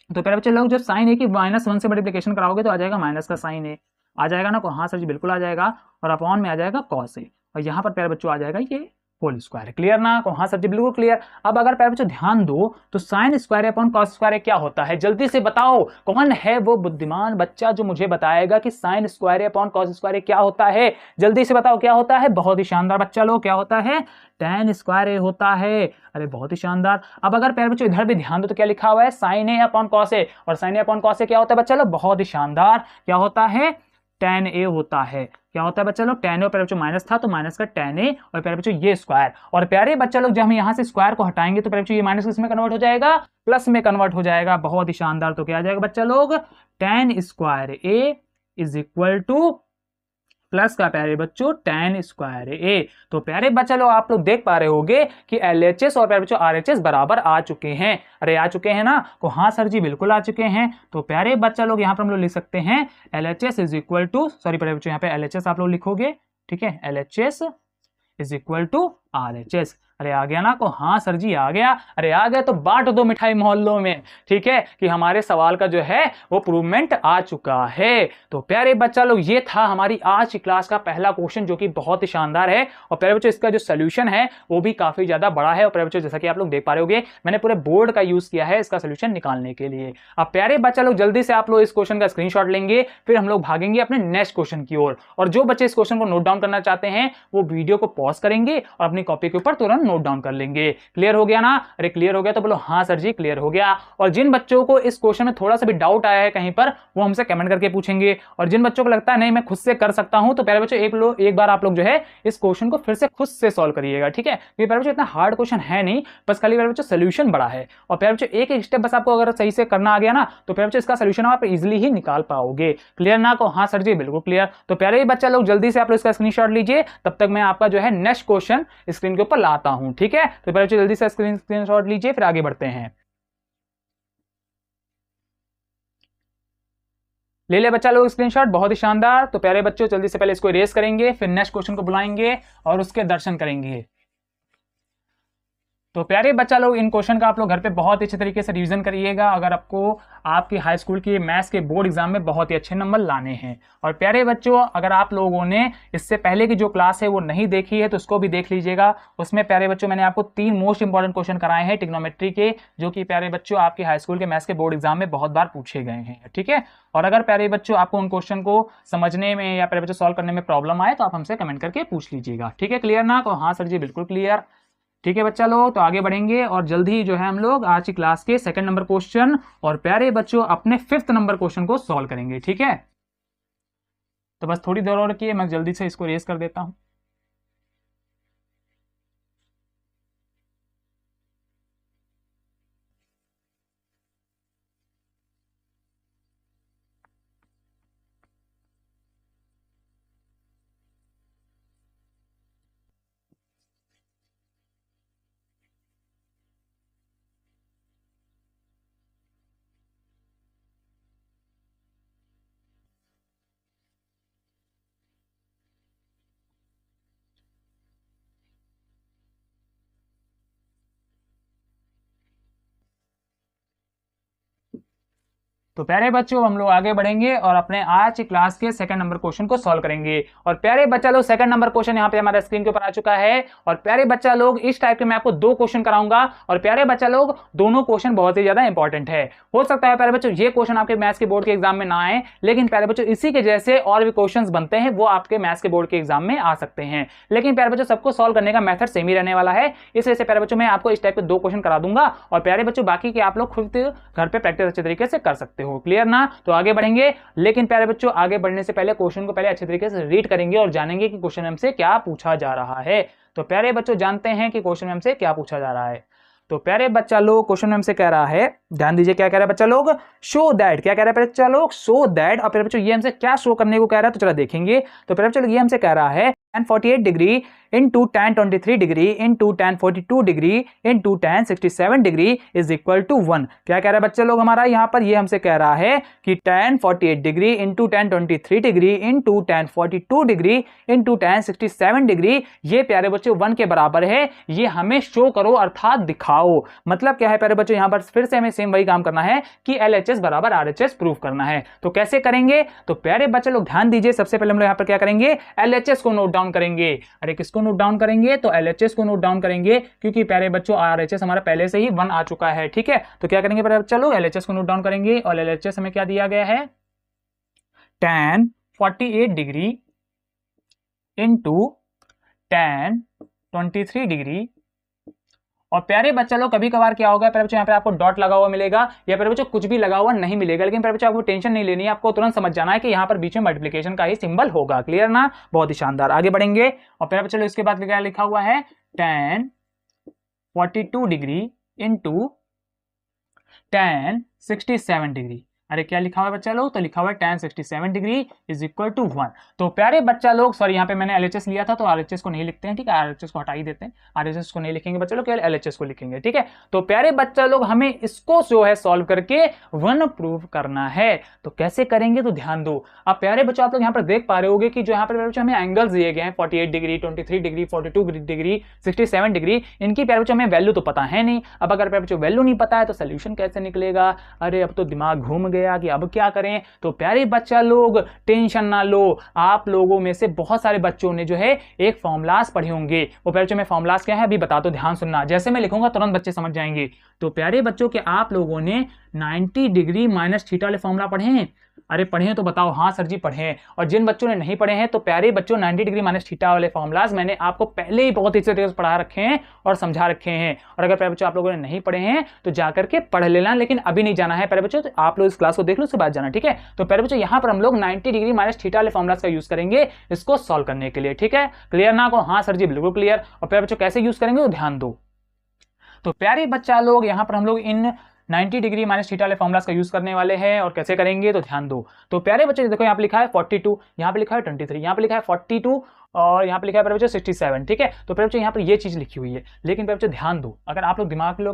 तो प्यारे बच्चे लोग जब साइन ए की -1 से मल्टीप्लिकेशन कराओगे तो आ जाएगा माइनस का साइन ए, आ जाएगा ना को, हाँ सर जी बिल्कुल आ जाएगा। और अपॉन में आ जाएगा कॉस ए, और यहाँ पर प्यारे बच्चों आ जाएगा ये होल स्क्वायर। क्लियर ना को, हाँ सर जी बिल्कुल क्लियर। अब अगर प्यारे बच्चों ध्यान दो तो sine square upon cos square क्या होता है, जल्दी से बताओ कौन है वो बुद्धिमान बच्चा जो मुझे बताएगा कि sine square upon cos square क्या होता है, जल्दी से बताओ क्या होता है। बहुत ही शानदार बच्चा लोग, क्या होता है, tan स्क्वायर ए होता है। अरे बहुत ही शानदार। अब अगर प्यारे बच्चों इधर भी ध्यान दो तो क्या लिखा हुआ है, sign A upon cos A, और sign A upon cos A क्या होता है बच्चा लोग, बहुत ही शानदार, क्या होता है, tan ए होता है। क्या होता है बच्चा लोग, tan ए, प्यारे बच्चों माइनस था तो माइनस का tan ए, और प्यारे बच्चों ये स्क्वायर। और प्यारे बच्चा लोग जब हम यहाँ से स्क्वायर को हटाएंगे तो प्यारे बच्चों ये माइनस किसमें कन्वर्ट हो जाएगा, प्लस में कन्वर्ट हो जाएगा। बहुत ही शानदार। तो क्या आ जाएगा बच्चा लोग, tan square A is equal two plus का प्यारे बच्चों tan स्क्वायर ए। तो प्यारे बच्चा लोग आप लोग देख पा रहे होंगे कि LHS और प्यारे बच्चों RHS बराबर आ चुके हैं। अरे आ चुके हैं ना को, हाँ सर जी बिल्कुल आ चुके हैं। तो प्यारे बच्चा लोग यहाँ पर हम लोग लिख सकते हैं LHS is equal to, sorry प्यारे बच्चों यहाँ पे LHS आप लोग लिखोगे, ठीक है, LHS is equal to RHS। अरे आ गया ना को, हाँ सर जी आ गया। अरे आ गया तो बांट दो मिठाई मोहल्लों में, ठीक है, कि हमारे सवाल का जो है वो प्रूवमेंट आ चुका है। तो प्यारे बच्चा लोग ये था हमारी आज की क्लास का पहला क्वेश्चन जो कि बहुत ही शानदार है। और प्यारे बच्चों इसका जो सोल्यूशन है वो भी काफी ज्यादा बड़ा है। और प्यारे बच्चों जैसा कि आप लोग देख पा रहे होंगे मैंने पूरे बोर्ड का यूज किया है इसका सोल्यूशन निकालने के लिए। अब प्यारे बच्चा लोग जल्दी से आप लोग इस क्वेश्चन का स्क्रीनशॉट लेंगे, फिर हम लोग भागेंगे अपने नेक्स्ट क्वेश्चन की ओर। और जो बच्चे इस क्वेश्चन को नोट डाउन करना चाहते हैं वो वीडियो को पॉज करेंगे और अपनी कॉपी के ऊपर तुरंत नोट डाउन कर लेंगे। क्लियर हो गया ना? अरे क्लियर हो गया तो बोलो हाँ सर जी क्लियर हो गया। और जिन बच्चों को इस क्वेश्चन में थोड़ा सा भी डाउट आया है कहीं पर, वो हमसे कमेंट करके पूछेंगे। और जिन बच्चों को लगता है नहीं मैं खुद से कर सकता हूं, तो प्यारे बच्चों एक बार आप लोग जो है इस क्वेश्चन को फिर से खुद से सॉल्व करिएगा, ठीक है। क्योंकि प्यारे बच्चों इतना हार्ड क्वेश्चन है नहीं, बस खाली प्यारे बच्चों सोल्यूशन बड़ा है। और प्यारे बच्चों एक एक स्टेप बस आपको अगर सही से करना आ गया ना तो प्यारे बच्चों इसका सोल्यूशन आप इजिली ही निकाल पाओगे। क्लियर ना को, हाँ सर जी बिल्कुल क्लियर। तो प्यारे बच्चा लोग जल्दी से आप लोग इसका स्क्रीनशॉट लीजिए, तब तक मैं आपका जो है नेक्स्ट क्वेश्चन स्क्रीन के ऊपर लाता हूं, ठीक है। तो प्यारे बच्चों जल्दी से स्क्रीनशॉट लीजिए, फिर आगे बढ़ते हैं। ले ले बच्चा लोग स्क्रीनशॉट, बहुत ही शानदार। तो प्यारे बच्चों जल्दी से पहले इसको इरेज करेंगे, फिर नेक्स्ट क्वेश्चन को बुलाएंगे और उसके दर्शन करेंगे। तो प्यारे बच्चा लोग इन क्वेश्चन का आप लोग घर पे बहुत अच्छे तरीके से रिवीजन करिएगा अगर आपको आपकी हाई स्कूल की मैथ्स के बोर्ड एग्जाम में बहुत ही अच्छे नंबर लाने हैं। और प्यारे बच्चों अगर आप लोगों ने इससे पहले की जो क्लास है वो नहीं देखी है तो उसको भी देख लीजिएगा। उसमें प्यारे बच्चों मैंने आपको 3 मोस्ट इंपॉर्टेंट क्वेश्चन कराए हैं ट्रिग्नोमेट्री के, जो कि प्यारे बच्चों आपके हाई स्कूल के मैथ्स के बोर्ड एग्जाम में बहुत बार पूछे गए हैं, ठीक है। और अगर प्यारे बच्चों आपको उन क्वेश्चन को समझने में या प्यारे बच्चों सॉल्व करने में प्रॉब्लम आए तो आप हमसे कमेंट करके पूछ लीजिएगा, ठीक है। क्लियर ना? हाँ सर जी बिल्कुल क्लियर, ठीक है बच्चा लोग। तो आगे बढ़ेंगे और जल्द ही जो है हम लोग आज की क्लास के 2nd नंबर क्वेश्चन और प्यारे बच्चों अपने 5th नंबर क्वेश्चन को सॉल्व करेंगे, ठीक है। तो बस थोड़ी देर और की मैं जल्दी से इसको रेस कर देता हूं। तो प्यारे बच्चों हम लोग आगे बढ़ेंगे और अपने आज की क्लास के 2nd नंबर क्वेश्चन को सॉल्व करेंगे। और प्यारे बच्चा लोग 2nd नंबर क्वेश्चन यहाँ पे हमारे स्क्रीन के ऊपर आ चुका है। और प्यारे बच्चा लोग इस टाइप के मैं आपको 2 क्वेश्चन कराऊंगा और प्यारे बच्चा लोग दोनों क्वेश्चन बहुत ही ज्यादा इंपॉर्टेंट है। हो सकता है प्यारे बच्चों ये क्वेश्चन आपके मैथ्स के बोर्ड के एग्जाम में ना आए, लेकिन प्यारे बच्चों इसी के जैसे और भी क्वेश्चन बनते हैं वो आपके मैथ्स के बोर्ड के एग्जाम में आ सकते हैं। लेकिन प्यारे बच्चों सबको सॉल्व करने का मेथड सेम ही रहने वाला है, इस वजह से प्यारे बच्चों मैं आपको इस टाइप के 2 क्वेश्चन करा दूंगा और प्यारे बच्चों बाकी के आप लोग खुद घर पे प्रैक्टिस अच्छे तरीके से कर सकते हो। क्लियर ना? तो आगे बढ़ेंगे, लेकिन प्यारे बच्चों आगे बढ़ने से पहले क्वेश्चन को पहले अच्छे तरीके से रीड करेंगे और जानेंगे कि क्वेश्चन हमसे क्या पूछा जा रहा है। तो प्यारे बच्चों जानते हैं कि क्वेश्चन हमसे क्या पूछा जा रहा है। तो प्यारे बच्चा लोग क्वेश्चन हमसे कह रहा है, ध्यान दीजिए क्या कह रहा है बच्चा लोग, शो दैट। क्या कह रहा है बच्चा लोग? Show that. और प्यारे बच्चों ये हमसे क्या शो करने को कह रहा है तो चलो देखेंगे। तो प्यारे बच्चा लोग ये हमसे कह रहा है tan 48 degree into tan 23 degree into tan 42 degree into tan 67 degree is equal to 1। क्या कह रहा है बच्चे लोग हमारा यहाँ पर, ये हमसे कह रहा है कि tan 48 degree into tan 23 degree into tan 42 degree into tan 67 degree ये प्यारे बच्चों 1 के बराबर है। ये हमें शो करो अर्थात दिखाओ। मतलब क्या है प्यारे बच्चों, यहाँ पर फिर से हमें सेम वही काम करना है कि LHS बराबर RHS प्रूफ करना है। तो कैसे करेंगे, तो प्यारे बच्चे लोग ध्यान दीजिए, सबसे पहले हम लोग यहाँ पर क्या करेंगे, LHS को नोट डाउन करेंगे। अरे किसको नोट डाउन करेंगे, तो LHS को नोट डाउन करेंगे, क्योंकि प्यारे बच्चों RHS हमारा पहले से ही 1 आ चुका है। ठीक है, तो क्या करेंगे प्यारे बच्चे लोग, LHS को नोट डाउन करेंगे और LHS हमें क्या दिया गया है, tan 48 degree into tan 23 degree. और प्यारे बच्चा लोग कभी कभार क्या होगा प्यारे बच्चों, यहाँ पे आपको डॉट लगा हुआ मिलेगा या प्यारे बच्चों कुछ भी लगा हुआ नहीं मिलेगा, लेकिन प्यारे बच्चों आपको टेंशन नहीं लेनी है, आपको तुरंत समझ जाना है कि यहाँ पर बीच में मल्टीप्लिकेशन का ही सिंबल होगा। क्लियर ना, बहुत ही शानदार। आगे बढ़ेंगे और प्यारे बच्चों इसके बाद क्या लिखा हुआ है, tan 42 degree into tan 67 degree. अरे क्या लिखा हुआ है बच्चा लोग, तो लिखा हुआ है tan 67 degree is equal to 1। तो प्यारे बच्चा लोग, सॉरी यहाँ पे मैंने LHS लिया था तो RHS को नहीं लिखते हैं। ठीक है, RHS को हटा ही देते हैं, RHS को नहीं लिखेंगे बच्चा लोग, केवल LHS को लिखेंगे। ठीक है, तो प्यारे बच्चा लोग हमें इसको जो है सॉल्व करके 1 प्रूव करना है। तो कैसे करेंगे, तो ध्यान दो। अब प्यारे बच्चों आप लोग यहाँ पर देख पा रहे होंगे कि जो यहाँ पर बच्चों हमें एंगल्स दिए गए हैं 48 डिग्री, 23 डिग्री, 42 डिग्री, 67 डिग्री, इनकी प्यारे बच्चों हमें वैल्यू तो पता है नहीं। अब अगर प्यारे बच्चों वैल्यू नहीं पता है तो सोल्यूशन कैसे निकलेगा। अरे अब तो दिमाग घूम गया कि अब क्या करें। तो प्यारे बच्चा लोग टेंशन ना लो, आप लोगों में से बहुत सारे बच्चों ने जो है एक फॉर्मूलास पढ़े होंगे। वो प्यारे बच्चों में फॉर्मूलास क्या है अभी बता दो, ध्यान सुनना, जैसे मैं लिखूंगा तुरंत बच्चे समझ जाएंगे। तो प्यारे बच्चों के आप लोगों ने 90 डिग्री माइनस थीटा वाले फॉर्मूला पढ़े हैं। अरे पढ़े हैं तो बताओ, हाँ सर जी पढ़े हैं। और जिन बच्चों ने नहीं पढ़े हैं तो प्यारे बच्चों 90 डिग्री माइनस थीटा वाले फॉर्मूलाज मैंने आपको पहले ही बहुत अच्छे तरीके से पढ़ा रखे हैं और समझा रखे हैं। और अगर प्यारे बच्चों आप लोगों ने नहीं पढ़े हैं तो जाकर के पढ़ लेना, लेकिन अभी नहीं जाना है प्यारे बच्चों, तो आप लोग इस क्लास को देख लो उसके बाद जाना। ठीक है, तो प्यारे बच्चों यहाँ पर हम लोग 90 डिग्री माइनस थीटा वाले फॉर्मूलाज का यूज करेंगे इसको सॉल्व करने के लिए। ठीक है, क्लियर ना को, हाँ सर जी बिल्कुल क्लियर। और प्यारे बच्चों कैसे यूज करेंगे तो ध्यान दो। तो प्यारे बच्चा लोग यहाँ पर हम लोग इन 90 डिग्री माइनस थीटा वाले फॉर्मूलास का यूज करने वाले हैं। और कैसे करेंगे तो ध्यान दो। तो प्यारे बच्चे देखो यहाँ पे लिखा है 42, यहाँ पे लिखा है 23, यहाँ पे लिखा है 42 और यहाँ पे लिखा है प्यारे बच्चे 67। ठीक है, तो प्यारे बच्चे यहाँ पर ये चीज लिखी हुई है, लेकिन प्यारे बच्चे ध्यान दो, अगर आप लोग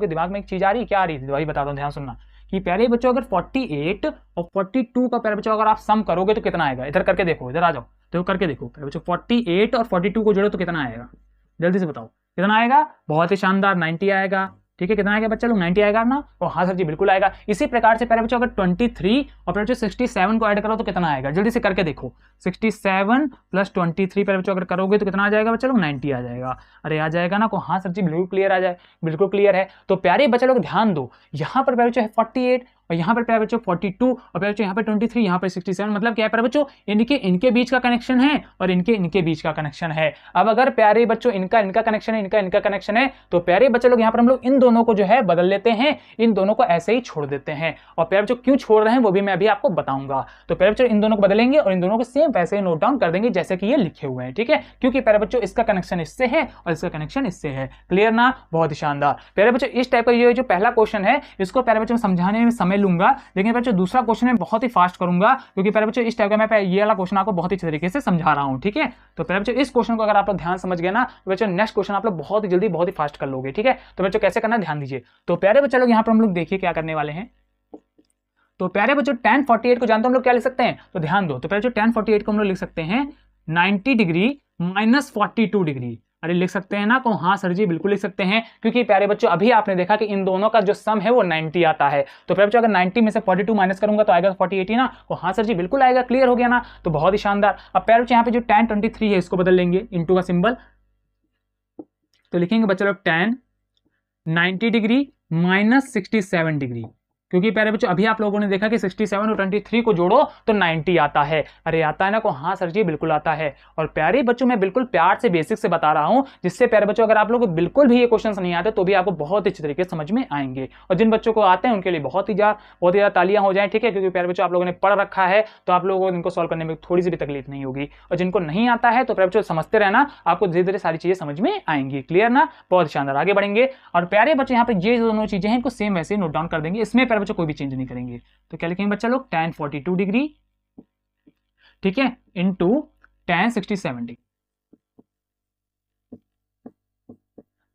दिमाग में एक चीज आ रही है, क्या आ रही है वही बता दो, ध्यान सुनना कि प्यारे बच्चों अगर 48 और 42 का प्यारे बच्चों अगर आप सम करोगे तो कितना आएगा, इधर करके देखो, इधर आ जाओ तो करके देखो प्यारे बच्चों, 48 और 42 को जोड़ो तो कितना आएगा, जल्दी से बताओ कितना आएगा। बहुत ही शानदार, 90 आएगा। ठीक है, कितना आएगा बच्चा लोग, 90 आएगा ना, तो हाँ सर जी बिल्कुल आएगा। इसी प्रकार से प्यारे बच्चों अगर 23 और प्यारे बच्चों 67 को ऐड करो तो कितना आएगा, जल्दी से करके देखो। 67 प्लस 23 प्यारे बच्चों अगर करोगे तो कितना आ जाएगा बच्चा लोग, 90 आ जाएगा। अरे आ जाएगा ना को, हाँ सर जी बिल्कुल क्लियर आ जाए, बिल्कुल क्लियर है। तो प्यारे बच्चा लोग ध्यान दो, यहाँ पर प्यारे बच्चों है 48 और यहाँ पर प्यारे बच्चों 42 और प्यारे बच्चों यहाँ पर 23, यहाँ पर 67, मतलब क्या है प्यारे बच्चों, इनके बीच का कनेक्शन है और इनके बीच का कनेक्शन है। अब अगर प्यारे बच्चों इनका कनेक्शन है, इनका कनेक्शन है, तो प्यारे बच्चे लोग यहाँ पर हम लोग इन दोनों को जो है बदल लेते हैं, इन दोनों को ऐसे ही छोड़ देते हैं। और प्यारे बच्चों क्यों छोड़ रहे हैं वो भी मैं अभी आपको बताऊंगा। तो प्यारे बच्चों इन दोनों को बदलेंगे और इन दोनों को सेम वैसे ही नोट डाउन कर देंगे जैसे कि ये लिखे हुए हैं। ठीक है, क्योंकि प्यारे बच्चों इसका कनेक्शन इससे है और इसका कनेक्शन इससे है। क्लियर ना, बहुत ही शानदार। प्यारे बच्चों इस टाइप का ये जो पहला क्वेश्चन है इसको प्यारे बच्चों समझाने में समय लूंगा, लेकिन बच्चों दूसरा क्वेश्चन मैं बहुत ही फास्ट करूंगा, क्योंकि प्यारे बच्चों इस टाइप का मैं ये वाला क्वेश्चन आपको बहुत ही अच्छे तरीके से समझा रहा हूं। ठीक है, तो प्यारे बच्चों इस क्वेश्चन को अगर आप लोग ध्यान समझ गए ना तो बच्चों नेक्स्ट क्वेश्चन आप लोग बहुत ही जल्दी बहुत ही फास्ट कर लोगे। ठीक है, तो बच्चों कैसे करना ध्यान दीजिए। तो प्यारे बच्चों लोग यहाँ पर हम लोग देखिए क्या करने वाले हैं। तो प्यारे बच्चों tan 48 को जानते हो हम लोग क्या लिख सकते हैं, तो ध्यान दो। तो प्यारे बच्चों tan 48 को हम लोग लिख सकते हैं 90 डिग्री माइनस 42 डिग्री। अरे लिख सकते हैं ना को, हाँ सर जी बिल्कुल लिख सकते हैं, क्योंकि प्यारे बच्चों अभी आपने देखा कि इन दोनों का जो सम है वो 90 आता है। तो प्यारे बच्चों अगर 90 में से 42 माइनस करूंगा तो आएगा 48 ही ना, तो हाँ सर जी बिल्कुल आएगा। क्लियर हो गया ना, तो बहुत ही शानदार। अब प्यारे बच्चों यहाँ पे जो tan 23 है इसको बदल लेंगे, इंटू का सिंबल, तो लिखेंगे बच्चों लोग tan 90 डिग्री माइनस 67 डिग्री, क्योंकि प्यारे बच्चों अभी आप लोगों ने देखा कि 67 और 23 को जोड़ो तो 90 आता है। अरे आता है ना को, हाँ सर जी बिल्कुल आता है। और प्यारे बच्चों मैं बिल्कुल प्यार से बेसिक से बता रहा हूं, जिससे प्यारे बच्चों अगर आप लोग बिल्कुल भी ये क्वेश्चंस नहीं आते तो भी आपको बहुत अच्छे तरीके से समझ में आएंगे, और जिन बच्चों को आते हैं उनके लिए बहुत ही ज्यादा तालियां हो जाए। ठीक है, क्योंकि प्यारे बच्चों आप लोगों ने पढ़ रखा है तो आप लोगों को इनको सॉल्व करने में थोड़ी सी भी तकलीफ नहीं होगी, और जिनको नहीं आता है तो प्यारे बच्चों समझते रहना, आपको धीरे धीरे सारी चीजें समझ में आएंगी। क्लियर ना, बहुत शानदार। आगे बढ़ेंगे और प्यारे बच्चों यहाँ पर ये दोनों चीजें हैं इनको सेम वैसे नोट डाउन कर देंगे, इसमें प्यारे बच्चों कोई भी चेंज नहीं करेंगे। तो क्या लिखेंगे बच्चा लोग, tan 42 डिग्री, ठीक है, इंटू tan 67 डिग्री।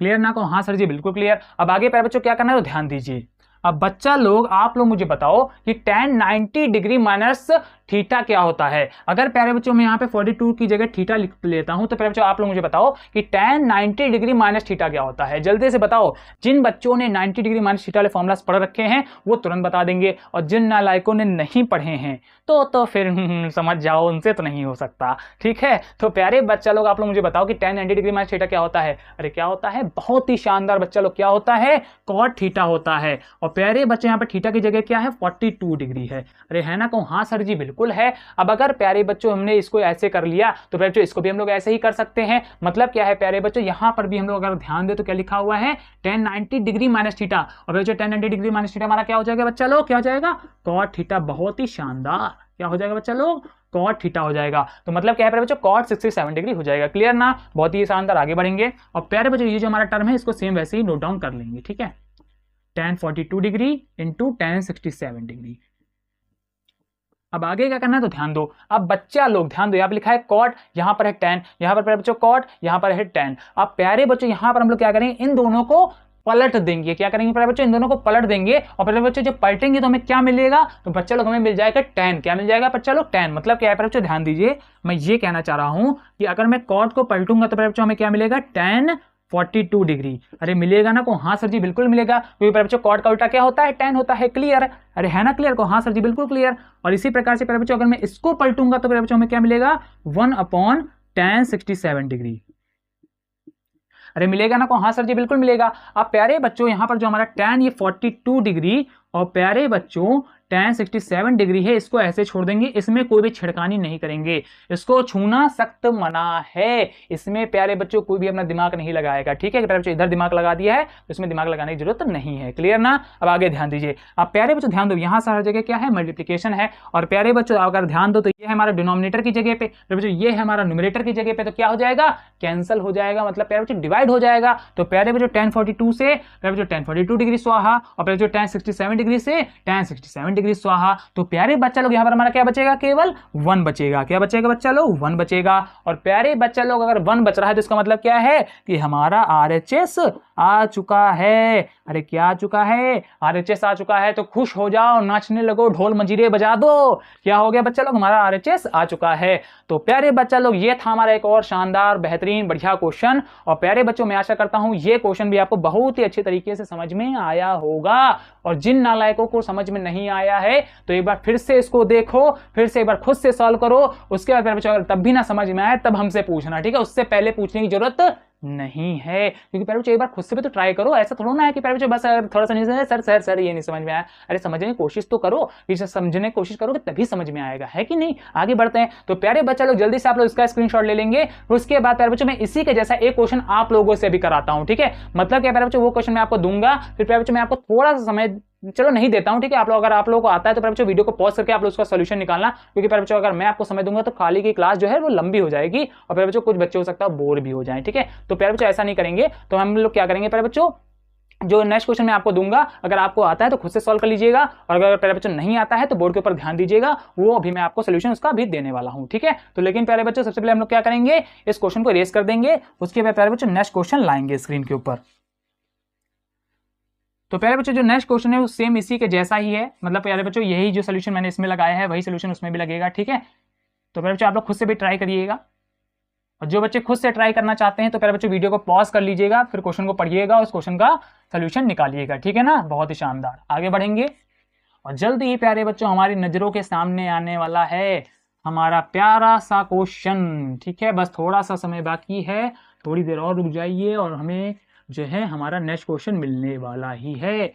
क्लियर ना? को हाँ सर जी बिल्कुल क्लियर। अब आगे प्यारे बच्चों क्या करना है तो ध्यान दीजिए। अब बच्चा लोग आप लोग मुझे बताओ कि tan 90 डिग्री माइनस थीटा क्या होता है। अगर प्यारे बच्चों मैं यहाँ पे 42 की जगह थीटा लिख लेता हूं तो प्यारे बच्चों आप लोग मुझे बताओ कि tan 90 डिग्री माइनस थीटा क्या होता है। जल्दी से बताओ। जिन बच्चों ने 90 डिग्री माइनस थीटा वाले फॉर्मूलास पढ़ रखे हैं वो तुरंत बता देंगे, और जिन नालायकों ने नहीं पढ़े हैं तो फिर समझ जाओ उनसे तो नहीं हो सकता। ठीक है, तो प्यारे बच्चा लोग आप लोग मुझे बताओ कि tan 90 डिग्री माइनस थीटा क्या होता है। अरे क्या होता है, बहुत ही शानदार बच्चा लोग, क्या होता है, cot थीटा होता है। और प्यारे बच्चे यहाँ पे थीटा की जगह क्या है, 42 डिग्री है। अरे है ना? कहूँ हाँ सर जी बिल्कुल है। अब अगर प्यारे बच्चों हमने इसको ऐसे कर लिया तो प्यारे बच्चों इसको भी हम लोग ऐसे ही कर सकते हैं। मतलब क्या है प्यारे बच्चों, यहाँ पर भी हम लोग अगर ध्यान दे तो क्या लिखा हुआ है, tan 90 डिग्री माइनस थीटा। और बच्चों tan 90 डिग्री माइनस थीटा हमारा क्या हो जाएगा बच्चा लोग, क्या हो जाएगा, cot थीटा। बहुत ही शानदार, क्या हो जाएगा बच्चा लोग, cot थीटा हो जाएगा। तो मतलब क्या है प्यारे बच्चों, cot 67 डिग्री हो जाएगा। क्लियर ना? बहुत ही शानदार। आगे बढ़ेंगे और प्यारे बच्चों ये जो हमारा टर्म है इसको सेम वैसे ही नोट डाउन कर लेंगे। ठीक है, tan 42 degree into tan 67 degree. अब आगे क्या करना है तो ध्यान दो। अब बच्चा लोग ध्यान दो, यहाँ पे लिखा है cot, यहाँ पर है tan, यहाँ पर प्यारे बच्चों cot, यहाँ पर है tan। अब प्यारे बच्चों यहाँ पर हम लोग क्या करेंगे, इन दोनों को पलट देंगे। क्या करेंगे प्यारे बच्चों, इन दोनों को पलट देंगे। और प्यारे बच्चों जब पलटेंगे तो हमें क्या मिलेगा, तो बच्चा लोग हमें मिल जाएगा tan। क्या मिल जाएगा बच्चा लोग, tan। मतलब क्या है प्यारे बच्चों, ध्यान दीजिए, मैं ये कहना चाह रहा हूं कि अगर मैं cot को पलटूंगा तो प्यारे बच्चों हमें क्या मिलेगा, tan 42 डिग्री। अरे मिलेगा ना? को हाँ सर जी बिल्कुल मिलेगा, क्योंकि प्यारे बच्चों cot का उल्टा क्या होता है, tan होता है। क्लियर? अरे है ना क्लियर? को हाँ सर जी बिल्कुल क्लियर। और इसी प्रकार से प्यारे बच्चों अगर मैं इसको पलटूंगा तो प्यारे बच्चों हमें क्या मिलेगा, 1/tan 67 डिग्री। अरे मिलेगा ना? को हाँ सर जी बिल्कुल मिलेगा। अब प्यारे बच्चों यहाँ पर जो हमारा tan ये 42 डिग्री और प्यारे बच्चों tan 67 डिग्री है, इसको ऐसे छोड़ देंगे, इसमें कोई भी छिड़कानी नहीं करेंगे, इसको छूना सख्त मना है। इसमें प्यारे बच्चों कोई भी अपना दिमाग नहीं लगाएगा। ठीक है, प्यारे बच्चों इधर दिमाग लगा दिया है तो इसमें दिमाग लगाने की जरूरत नहीं है। क्लियर ना? अब आगे ध्यान दीजिए। अब प्यारे बच्चों ध्यान दो, यहाँ से हर जगह क्या है, मल्टीप्लीकेशन है। और प्यारे बच्चों अगर ध्यान दो तो ये है हमारा डिनोमिनेटर की जगह पे, प्यारे बच्चों ये है हमारा न्यूमरेटर की जगह पे, तो क्या हो जाएगा, कैंसिल हो जाएगा। मतलब प्यारे बच्चों डिवाइड हो जाएगा। तो प्यारे बच्चों tan 42 से प्यारे बच्चों tan 42 डिग्री स्वाहा, और प्यारे बच्चों tan 67 डिग्री से tan 67 डिग्री स्वाहा। तो प्यारे बच्चा लोग यहाँ पर हमारा क्या बचेगा, केवल 1 बचेगा। क्या बचेगा बच्चा लोग, 1 बचेगा। और प्यारे बच्चा लोग अगर 1 बच रहा है तो इसका मतलब क्या है कि हमारा RHS आ चुका है। अरे क्या आ चुका है, RHS आ चुका है। तो खुश हो जाओ, नाचने लगो, ढोल मंजीरे बजा दो। क्या हो गया बच्चा लोग, हमारा RHS आ चुका है। तो प्यारे बच्चा लोग ये था हमारा एक और शानदार बेहतरीन बढ़िया क्वेश्चन। और प्यारे बच्चों मैं आशा करता हूं ये क्वेश्चन भी आपको बहुत ही अच्छे तरीके से समझ में आया होगा। और जिन नालायकों को समझ में नहीं आया है तो एक बार फिर से इसको देखो, फिर से एक बार खुद से सॉल्व करो। उसके बाद प्यारे बच्चों अगर तब भी ना समझ में आए तब हमसे पूछना। ठीक है, उससे पहले पूछने की जरूरत नहीं है, क्योंकि प्यारे बच्चों एक बार खुद से भी तो ट्राई करो। ऐसा थोड़ा ना है कि प्यारे बच्चों बस अगर थोड़ा सा नहीं समझ, सर ये नहीं समझ में आया। अरे समझने की कोशिश तो करो, इसे समझने की कोशिश करोगे तभी समझ में आएगा, है कि नहीं। आगे बढ़ते हैं। तो प्यारे बच्चा लोग जल्दी से आप लोग इसका स्क्रीनशॉट ले लेंगे। उसके बाद प्यारे बच्चों मैं इसी के जैसा एक क्वेश्चन आप लोगों से भी कराता हूं। ठीक है, मतलब क्या प्यारे बच्चों, वो क्वेश्चन मैं आपको दूंगा, फिर प्यारे बच्चों मैं आपको थोड़ा सा समय चलो नहीं देता हूं। ठीक है, आप लोग अगर आप लोगों को आता है तो प्यारे बच्चों वीडियो को पॉज करके आप लोग उसका सॉल्यूशन निकालना, क्योंकि प्यारे बच्चों अगर मैं आपको समय दूंगा तो खाली की क्लास जो है वो लंबी हो जाएगी और प्यारे बच्चों कुछ बच्चे हो सकता है बोर भी हो जाएं। ठीक है, तो प्यारे बच्चों ऐसा नहीं करेंगे। तो हम लोग क्या करेंगे प्यारे बच्चों, जो नेक्स्ट क्वेश्चन मैं आपको दूंगा अगर आपको आता है तो खुद से सॉल्व कर लीजिएगा, और अगर प्यारे बच्चों नहीं आता है तो बोर्ड के ऊपर ध्यान दीजिएगा, वो अभी मैं आपको सोल्यूशन उसका भी देने वाला हूं। ठीक है, तो लेकिन प्यारे बच्चों सबसे पहले हम लोग क्या करेंगे, इस क्वेश्चन को इरेज कर देंगे। उसके बाद प्यारे बच्चों नेक्स्ट क्वेश्चन लाएंगे स्क्रीन के ऊपर। तो प्यारे बच्चों जो नेक्स्ट क्वेश्चन है वो सेम इसी के जैसा ही है। मतलब प्यारे बच्चों यही जो सोल्यूशन मैंने इसमें लगाया है वही सोल्यूशन उसमें भी लगेगा। ठीक है, तो प्यारे बच्चों आप लोग खुद से भी ट्राई करिएगा, और जो बच्चे खुद से ट्राई करना चाहते हैं तो प्यारे बच्चों वीडियो को पॉज कर लीजिएगा, फिर क्वेश्चन को पढ़िएगा, उस क्वेश्चन का सोल्यूशन निकालिएगा। ठीक है ना, बहुत ही शानदार। आगे बढ़ेंगे और जल्दी ही प्यारे बच्चों हमारी नजरों के सामने आने वाला है हमारा प्यारा सा क्वेश्चन। ठीक है, बस थोड़ा सा समय बाकी है, थोड़ी देर और रुक जाइए और हमें जो है हमारा नेक्स्ट क्वेश्चन मिलने वाला ही है।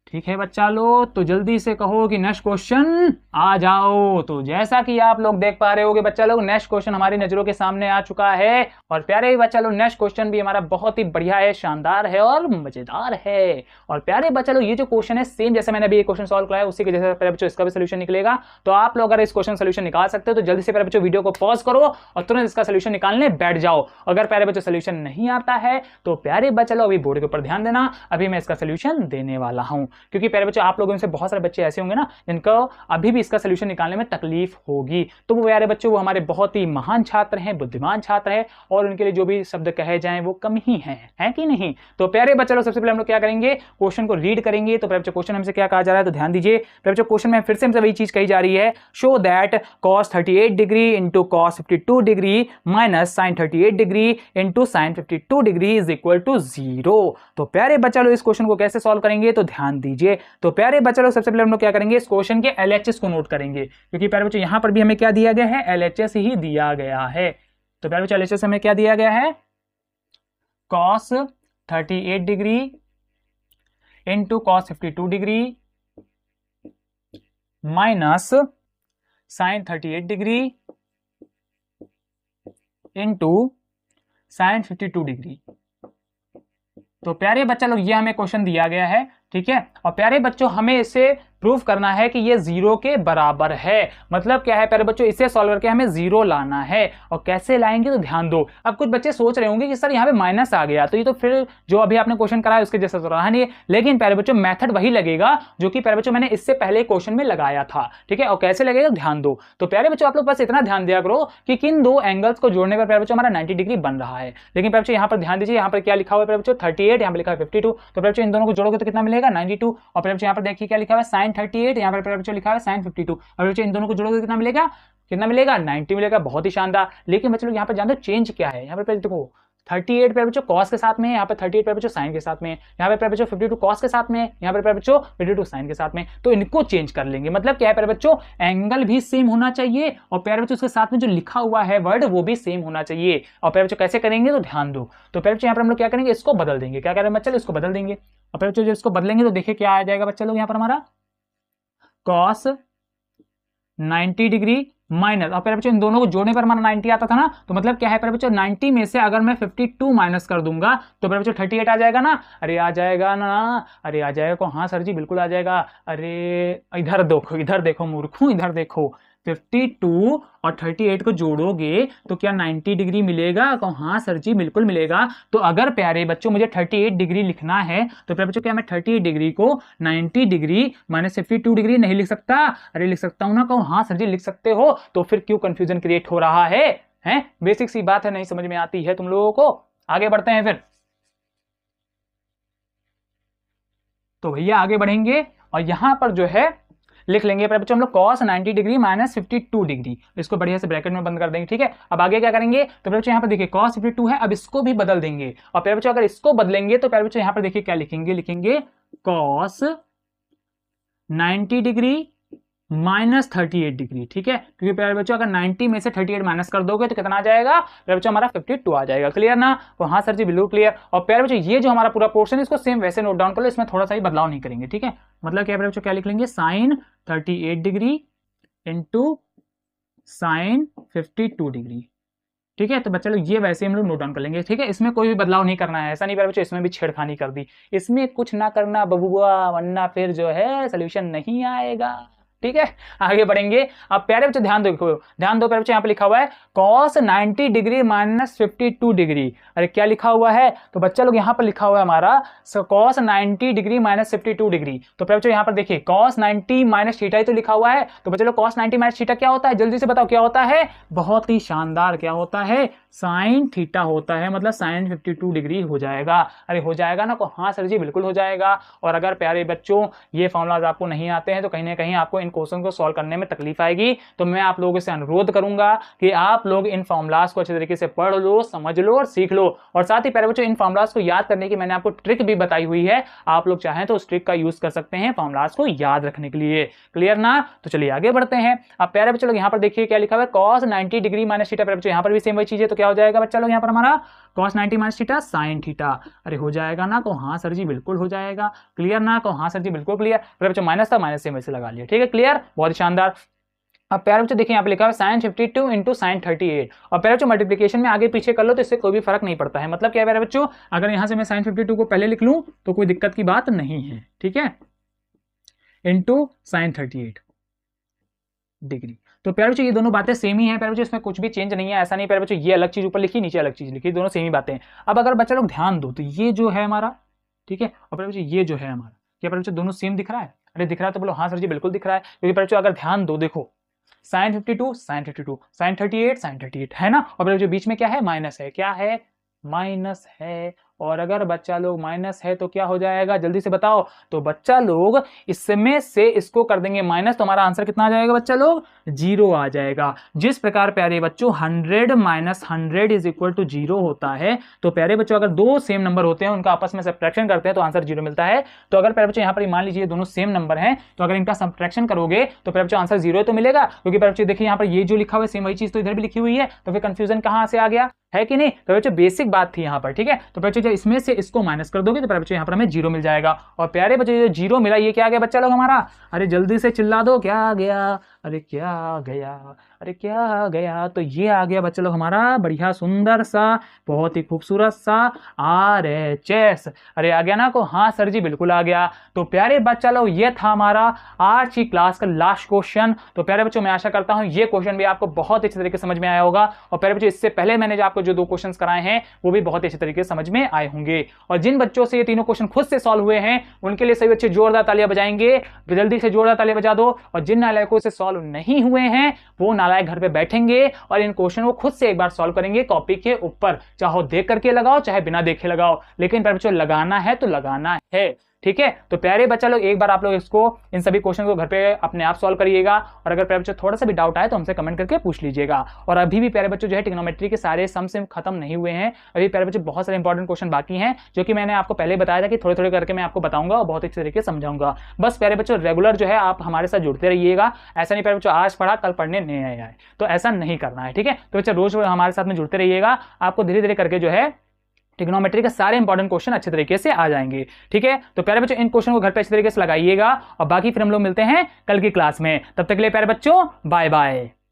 ठीक है बच्चा लोग, तो जल्दी से कहो कि नेक्स्ट क्वेश्चन आ जाओ। तो जैसा कि आप लोग देख पा रहे होगे बच्चा लोग, नेक्स्ट क्वेश्चन हमारी नजरों के सामने आ चुका है। और प्यारे बच्चा लोग नेक्स्ट क्वेश्चन भी हमारा बहुत ही बढ़िया है, शानदार है और मजेदार है। और प्यारे बच्चा लोग ये जो क्वेश्चन है सेम जैसे मैंने अभी एक क्वेश्चन सॉल्व कराया उसी के जैसे प्यारे बच्चों इसका भी सोल्यूशन निकलेगा। तो आप लोग अगर इस क्वेश्चन सोल्यूशन निकाल सकते हो तो जल्दी से प्यारे बच्चों वीडियो को पॉज करो और तुरंत इसका सोल्यूशन निकालने बैठ जाओ। अगर प्यारे बच्चों सोल्यूशन नहीं आता है तो प्यारे बच्चा लोग अभी बोर्ड के ऊपर ध्यान देना, अभी मैं इसका सोल्यूशन देने वाला हूं। क्योंकि प्यारे बच्चों आप लोगों में से बहुत सारे बच्चे ऐसे होंगे ना जिनको अभी भी इसका सोल्यूशन निकालने में तकलीफ होगी, तो वो प्यारे बच्चों वो हमारे बहुत ही महान छात्र हैं, बुद्धिमान छात्र हैं, और उनके लिए जो भी शब्द कहे जाएं वो कम ही है कि नहीं। तो प्यारे बच्चों सबसे पहले हम लोग क्या करेंगे, क्वेश्चन को रीड करेंगे। तो प्यारे बच्चों क्वेश्चन हमसे क्या कहा जा रहा है, तो ध्यान दीजिए प्यारे बच्चों क्वेश्चन में फिर से हमसे वही चीज कही जा रही है, show that cos 38 degree into cos 52 degree minus sin 38 degree into sin 52 degree is equal to 0। तो प्यारे बच्चा लोग इस क्वेश्चन को कैसे सॉल्व करेंगे, तो ध्यान दीजिए। तो प्यारे बच्चा लोग सबसे पहले हम लोग क्या करेंगे, इस क्वेश्चन के LHS को नोट करेंगे, क्योंकि प्यारे बच्चों यहां पर भी हमें क्या दिया गया है, LHS ही दिया गया है। तो प्यारे बच्चों LHS हमें क्या दिया गया है, cos 38 degree into cos 52 degree minus sin 38 degree into sin 52 degree. तो प्यारे बच्चा लोग ये हमें क्वेश्चन दिया गया है, ठीक है। और प्यारे बच्चों हमें इसे प्रूफ करना है कि ये 0 के बराबर है। मतलब क्या है प्यारे बच्चों, इसे सॉल्व करके हमें 0 लाना है। और कैसे लाएंगे, तो ध्यान दो। अब कुछ बच्चे सोच रहे होंगे कि सर यहाँ पे माइनस आ गया, तो ये तो फिर जो अभी आपने क्वेश्चन कराया उसके जैसा तो रहा नहीं। लेकिन प्यारे बच्चों मेथड वही लगेगा जो कि प्यारे बच्चों मैंने इससे पहले क्वेश्चन में लगाया था, ठीक है। और कैसे लगेगा ध्यान दो। तो प्यारे बच्चों आप लोग बस इतना ध्यान दिया करो कि किन दो एंगल्स को जोड़ने पर प्यारे बच्चों हमारा 90 डिग्री बन रहा है। लेकिन प्यारे बच्चों यहाँ पर ध्यान दीजिए, यहाँ पर क्या लिखा हुआ है प्यारे बच्चों 38, यहाँ पर लिखा है 52। तो प्यारे बच्चों इन दोनों को जोड़ोगे तो कितना मिलेगा 92। और प्यारे बच्चों यहाँ पर देखिए क्या लिखा हुआ है sin 38, यहाँ पर बच्चों लिखा है sin 52। और बच्चों इन दोनों को जोड़ोगे कितना मिलेगा 90 मिलेगा। बहुत ही शानदार। लेकिन बच्चों लोग यहाँ पर जानते हो चेंज क्या है, यहाँ पर देखो 38 प्यारे बच्चों cos के साथ में है, यहाँ पर 38 प्यारे बच्चों sin के साथ में है, यहाँ पे प्यारे बच्चों 52 cos के साथ में है, यहाँ पर प्यारे बच्चों 52 sin के साथ में। तो इनको चेंज कर लेंगे। मतलब क्या है प्यारे बच्चों, एंगल भी सेम होना चाहिए और प्यारे बच्चों उसके साथ में जो लिखा हुआ है वर्ड वो भी सेम होना चाहिए। और प्यारे बच्चों कैसे करेंगे, तो ध्यान दो। तो प्यारे बच्चों यहाँ पर हम लोग क्या करेंगे, इसको बदल देंगे। क्या करेंगे बच्चा, इसको बदल देंगे। और प्यारे बच्चों जब इसको बदलेंगे तो देखिए क्या आ जाएगा बच्चा लोग, यहाँ पर हमारा cos 90 डिग्री माइनस, और प्यारे बच्चों इन दोनों को जोड़ने पर हमारा 90 आता था ना। तो मतलब क्या है प्यारे बच्चों, 90 में से अगर मैं 52 माइनस कर दूंगा तो प्यारे बच्चों 38 आ जाएगा ना। अरे आ जाएगा ना, अरे आ जाएगा को, हाँ सर जी बिल्कुल आ जाएगा। अरे इधर देखो मूर्खों, इधर देखो 52 और 38 को जोड़ोगे तो क्या 90 डिग्री मिलेगा, को हाँ सर जी बिल्कुल मिलेगा। तो अगर प्यारे बच्चों मुझे 38 डिग्री लिखना है तो प्यारे बच्चों क्या मैं 38 डिग्री को 90 डिग्री माइनस 52 डिग्री नहीं लिख सकता। अरे लिख सकता हूं ना, को हाँ सर जी लिख सकते हो। तो फिर क्यों कंफ्यूजन क्रिएट हो रहा है, हैं? बेसिक सी बात है, नहीं समझ में आती है तुम लोगों को। आगे बढ़ते हैं फिर। तो भैया आगे बढ़ेंगे और यहां पर जो है लिख लेंगे प्यारे बच्चों हम लोग cos 90 डिग्री माइनस 52 डिग्री। इसको बढ़िया से ब्रैकेट में बंद कर देंगे, ठीक है। अब आगे क्या करेंगे, तो प्यारे बच्चों यहाँ पर देखिए cos 52 है, अब इसको भी बदल देंगे। और प्यारे बच्चों अगर इसको बदलेंगे तो प्यारे बच्चों यहाँ पर देखिए क्या लिखेंगे cos 90 डिग्री माइनस 38 डिग्री, ठीक है। क्योंकि प्यारे बच्चों अगर 90 में से 38 माइनस कर दोगे तो कितना आ जाएगा प्यारे बच्चों, हमारा 52 आ जाएगा। क्लियर ना, तो हाँ सर जी बिल्कुल क्लियर। और प्यारे बच्चों ये जो हमारा पूरा पोर्शन है इसको सेम वैसे नोट डाउन कर लो, इसमें थोड़ा सा ही बदलाव नहीं करेंगे, ठीक है। मतलब क्या प्यारे बच्चों क्या लिख लेंगे, sin 38 degree into sin 52 degree, ठीक है। तो बच्चे लोग ये वैसे हम लोग नोट डाउन कर लेंगे, ठीक है। इसमें कोई भी बदलाव नहीं करना है, ऐसा नहीं प्यारे बच्चों इसमें भी छेड़खानी कर दी। इसमें कुछ ना करना बबुआ, वरना फिर जो है सोल्यूशन नहीं आएगा, ठीक है। आगे बढ़ेंगे। अब प्यारे बच्चों ध्यान दो प्यारे बच्चों यहाँ पे लिखा हुआ है cos 90 डिग्री माइनस 52 डिग्री। अरे क्या लिखा हुआ है, तो बच्चा लोग यहाँ पर लिखा हुआ है हमारा cos 90 डिग्री माइनस 52 डिग्री। तो प्यारे बच्चों यहाँ पर देखिए cos 90 माइनस थीटा ही तो लिखा हुआ है। तो बच्चा लोग cos 90 माइनस थीटा क्या होता है, जल्दी से बताओ क्या होता है। बहुत ही शानदार, क्या होता है, साइन थीटा होता है। मतलब साइन 52 डिग्री हो जाएगा। अरे हो जाएगा ना, को हाँ सर जी बिल्कुल हो जाएगा। और अगर प्यारे बच्चों ये फॉर्मूलाज आपको नहीं आते हैं तो कहीं ना कहीं आपको इन क्वेश्चन को सॉल्व करने में तकलीफ आएगी। तो मैं आप लोगों से अनुरोध करूंगा कि आप लोग इन फॉर्मूलाज को अच्छे तरीके से पढ़ लो, समझ लो और सीख लो। और साथ ही प्यारे बच्चों इन फॉर्मूलाज को याद करने की मैंने आपको ट्रिक भी बताई हुई है, आप लोग चाहें तो उस ट्रिक का यूज कर सकते हैं फॉर्मूलाज को याद रखने के लिए। क्लियर ना, तो चलिए आगे बढ़ते हैं। अब प्यारे बच्चों लोग यहाँ पर देखिए क्या लिखा हुआ है cos 90 डिग्री माइनस थीटा। प्यारे बच्चों यहाँ पर भी सेम वही चीज है, तो क्या हो जाएगा बच्चा लोग यहाँ पर हमारा cos 90 minus theta sine theta. अरे हो जाएगा ना, को हाँ सर जी बिल्कुल हो जाएगा। क्लियर ना, को हाँ सर जी बिल्कुल क्लियर। प्यारे बच्चों माइनस था, माइनस सेम वैसे लगा लिया, ठीक है। क्लियर, बहुत ही शानदार। अब प्यारे बच्चों देखिए यहाँ पे लिखा है sin 52 इंटू साइन 38। और प्यारे बच्चों मल्टीप्लिकेशन में आगे पीछे कर लो तो इससे कोई भी फर्क नहीं पड़ता है। मतलब क्या है प्यारे बच्चों, अगर यहाँ से मैं sin 52 को पहले लिख लूं तो कोई दिक्कत की बात नहीं है, ठीक है, इंटू साइन 38 डिग्री। तो प्यारे बच्चों ये दोनों बातें सेम ही हैं प्यारे बच्चों, इसमें कुछ भी चेंज नहीं है। ऐसा नहीं प्यारे बच्चों ये अलग चीज ऊपर लिखी, नीचे अलग चीज लिखी, दोनों सेम ही बातें हैं। अब अगर बच्चा लोग ध्यान दो तो ये जो है हमारा, ठीक है, और प्यारे बच्चों ये जो है हमारा क्या प्यारे बच्चों दोनों सेम दिख रहा है? अरे दिख रहा है तो बोलो हाँ सर जी बिल्कुल दिख रहा है, क्योंकि प्यारे बच्चों अगर ध्यान दो देखो sin 52 sin 52 sin 38 sin 38 है ना, और प्यारे बच्चों बीच में क्या है? माइनस है। क्या है? माइनस है। और अगर बच्चा लोग माइनस है तो क्या हो जाएगा? जल्दी से बताओ। तो बच्चा लोग इसमें से इसको कर देंगे माइनस, तो हमारा आंसर कितना आ जाएगा बच्चा लोग? 0 आ जाएगा। जिस प्रकार प्यारे बच्चों 100 माइनस 100 इज इक्वल टू 0 होता है, तो प्यारे बच्चों अगर दो सेम नंबर होते हैं उनका आपस में सब्ट्रैक्शन करते हैं तो आंसर 0 मिलता है। तो अगर प्यारे बच्चों यहाँ पर मान लीजिए दोनों सेम नंबर हैं, तो अगर इनका सब्ट्रैक्शन करोगे तो प्यारे बच्चों आंसर 0 तो मिलेगा, क्योंकि प्यारे बच्चों देखिए यहाँ पर ये जो लिखा हुआ है सेम वही चीज तो इधर भी लिखी हुई है, तो फिर कंफ्यूजन कहां से आ गया? है कि नहीं? तो बच्चों बेसिक बात थी यहाँ पर, ठीक है। तो बच्चों जब इसमें से इसको माइनस कर दोगे तो प्यारे बच्चों यहाँ पर हमें 0 मिल जाएगा। और प्यारे बच्चों जो 0 मिला ये क्या आ गया बच्चा लोग हमारा? अरे जल्दी से चिल्ला दो, क्या आ गया? अरे क्या आ गया? अरे क्या आ गया? तो ये आ गया बच्चा लोग हमारा बढ़िया सुंदर सा बहुत ही खूबसूरत सा RHS। अरे आ गया ना को? हाँ सर जी बिल्कुल आ गया। तो प्यारे बच्चा लोग ये था हमारा आज की क्लास का लास्ट क्वेश्चन। तो प्यारे बच्चों मैं आशा करता हूँ ये क्वेश्चन भी आपको बहुत अच्छे तरीके से समझ में आया होगा, और प्यारे बच्चों इससे पहले मैंने जो आपको जो 2 क्वेश्चन कराए हैं वो भी बहुत अच्छे तरीके से समझ में आए होंगे। और जिन बच्चों से ये तीनों क्वेश्चन खुद से सॉल्व हुए हैं उनके लिए सभी बच्चे जोरदार तालियां बजाएंगे, जल्दी से जोरदार तालियां बजा दो। और जिन नालायकों से सॉल्व नहीं हुए हैं वो नालायक घर पे बैठेंगे और इन क्वेश्चन को खुद से एक बार सॉल्व करेंगे कॉपी के ऊपर, चाहे देख करके लगाओ चाहे बिना देखे लगाओ, लेकिन प्यारे बच्चों लगाना है तो लगाना है, ठीक है। तो प्यारे बच्चा लोग एक बार आप लोग इसको इन सभी क्वेश्चन को घर पे अपने आप सॉल्व करिएगा, और अगर प्यारे बच्चों थोड़ा सा भी डाउट आए तो हमसे कमेंट करके पूछ लीजिएगा। और अभी भी प्यारे बच्चों जो है ट्रिग्नोमेट्री के सारे सम से खत्म नहीं हुए हैं, अभी प्यारे बच्चों बहुत सारे इंपॉर्टेंट क्वेश्चन बाकी हैं जो कि मैंने आपको पहले बताया था कि थोड़े थोड़े करके मैं आपको बताऊंगा और बहुत अच्छे तरीके से समझाऊंगा। बस प्यारे बच्चों रेगुलर जो है आप हमारे साथ जुड़ते रहिएगा, ऐसा नहीं प्यारे बच्चों आज पढ़ा कल पढ़ने नहीं आया है, तो ऐसा नहीं करना है, ठीक है। तो बच्चों रोज हमारे साथ में जुड़ते रहिएगा, आपको धीरे धीरे करके जो है ट्रिग्नोमेट्री के सारे इंपॉर्टेंट क्वेश्चन अच्छे तरीके से आ जाएंगे, ठीक है। तो प्यारे बच्चों इन क्वेश्चन को घर पे अच्छे तरीके से लगाइएगा, और बाकी फिर हम लोग मिलते हैं कल की क्लास में। तब तक के लिए प्यारे बच्चों बाय बाय।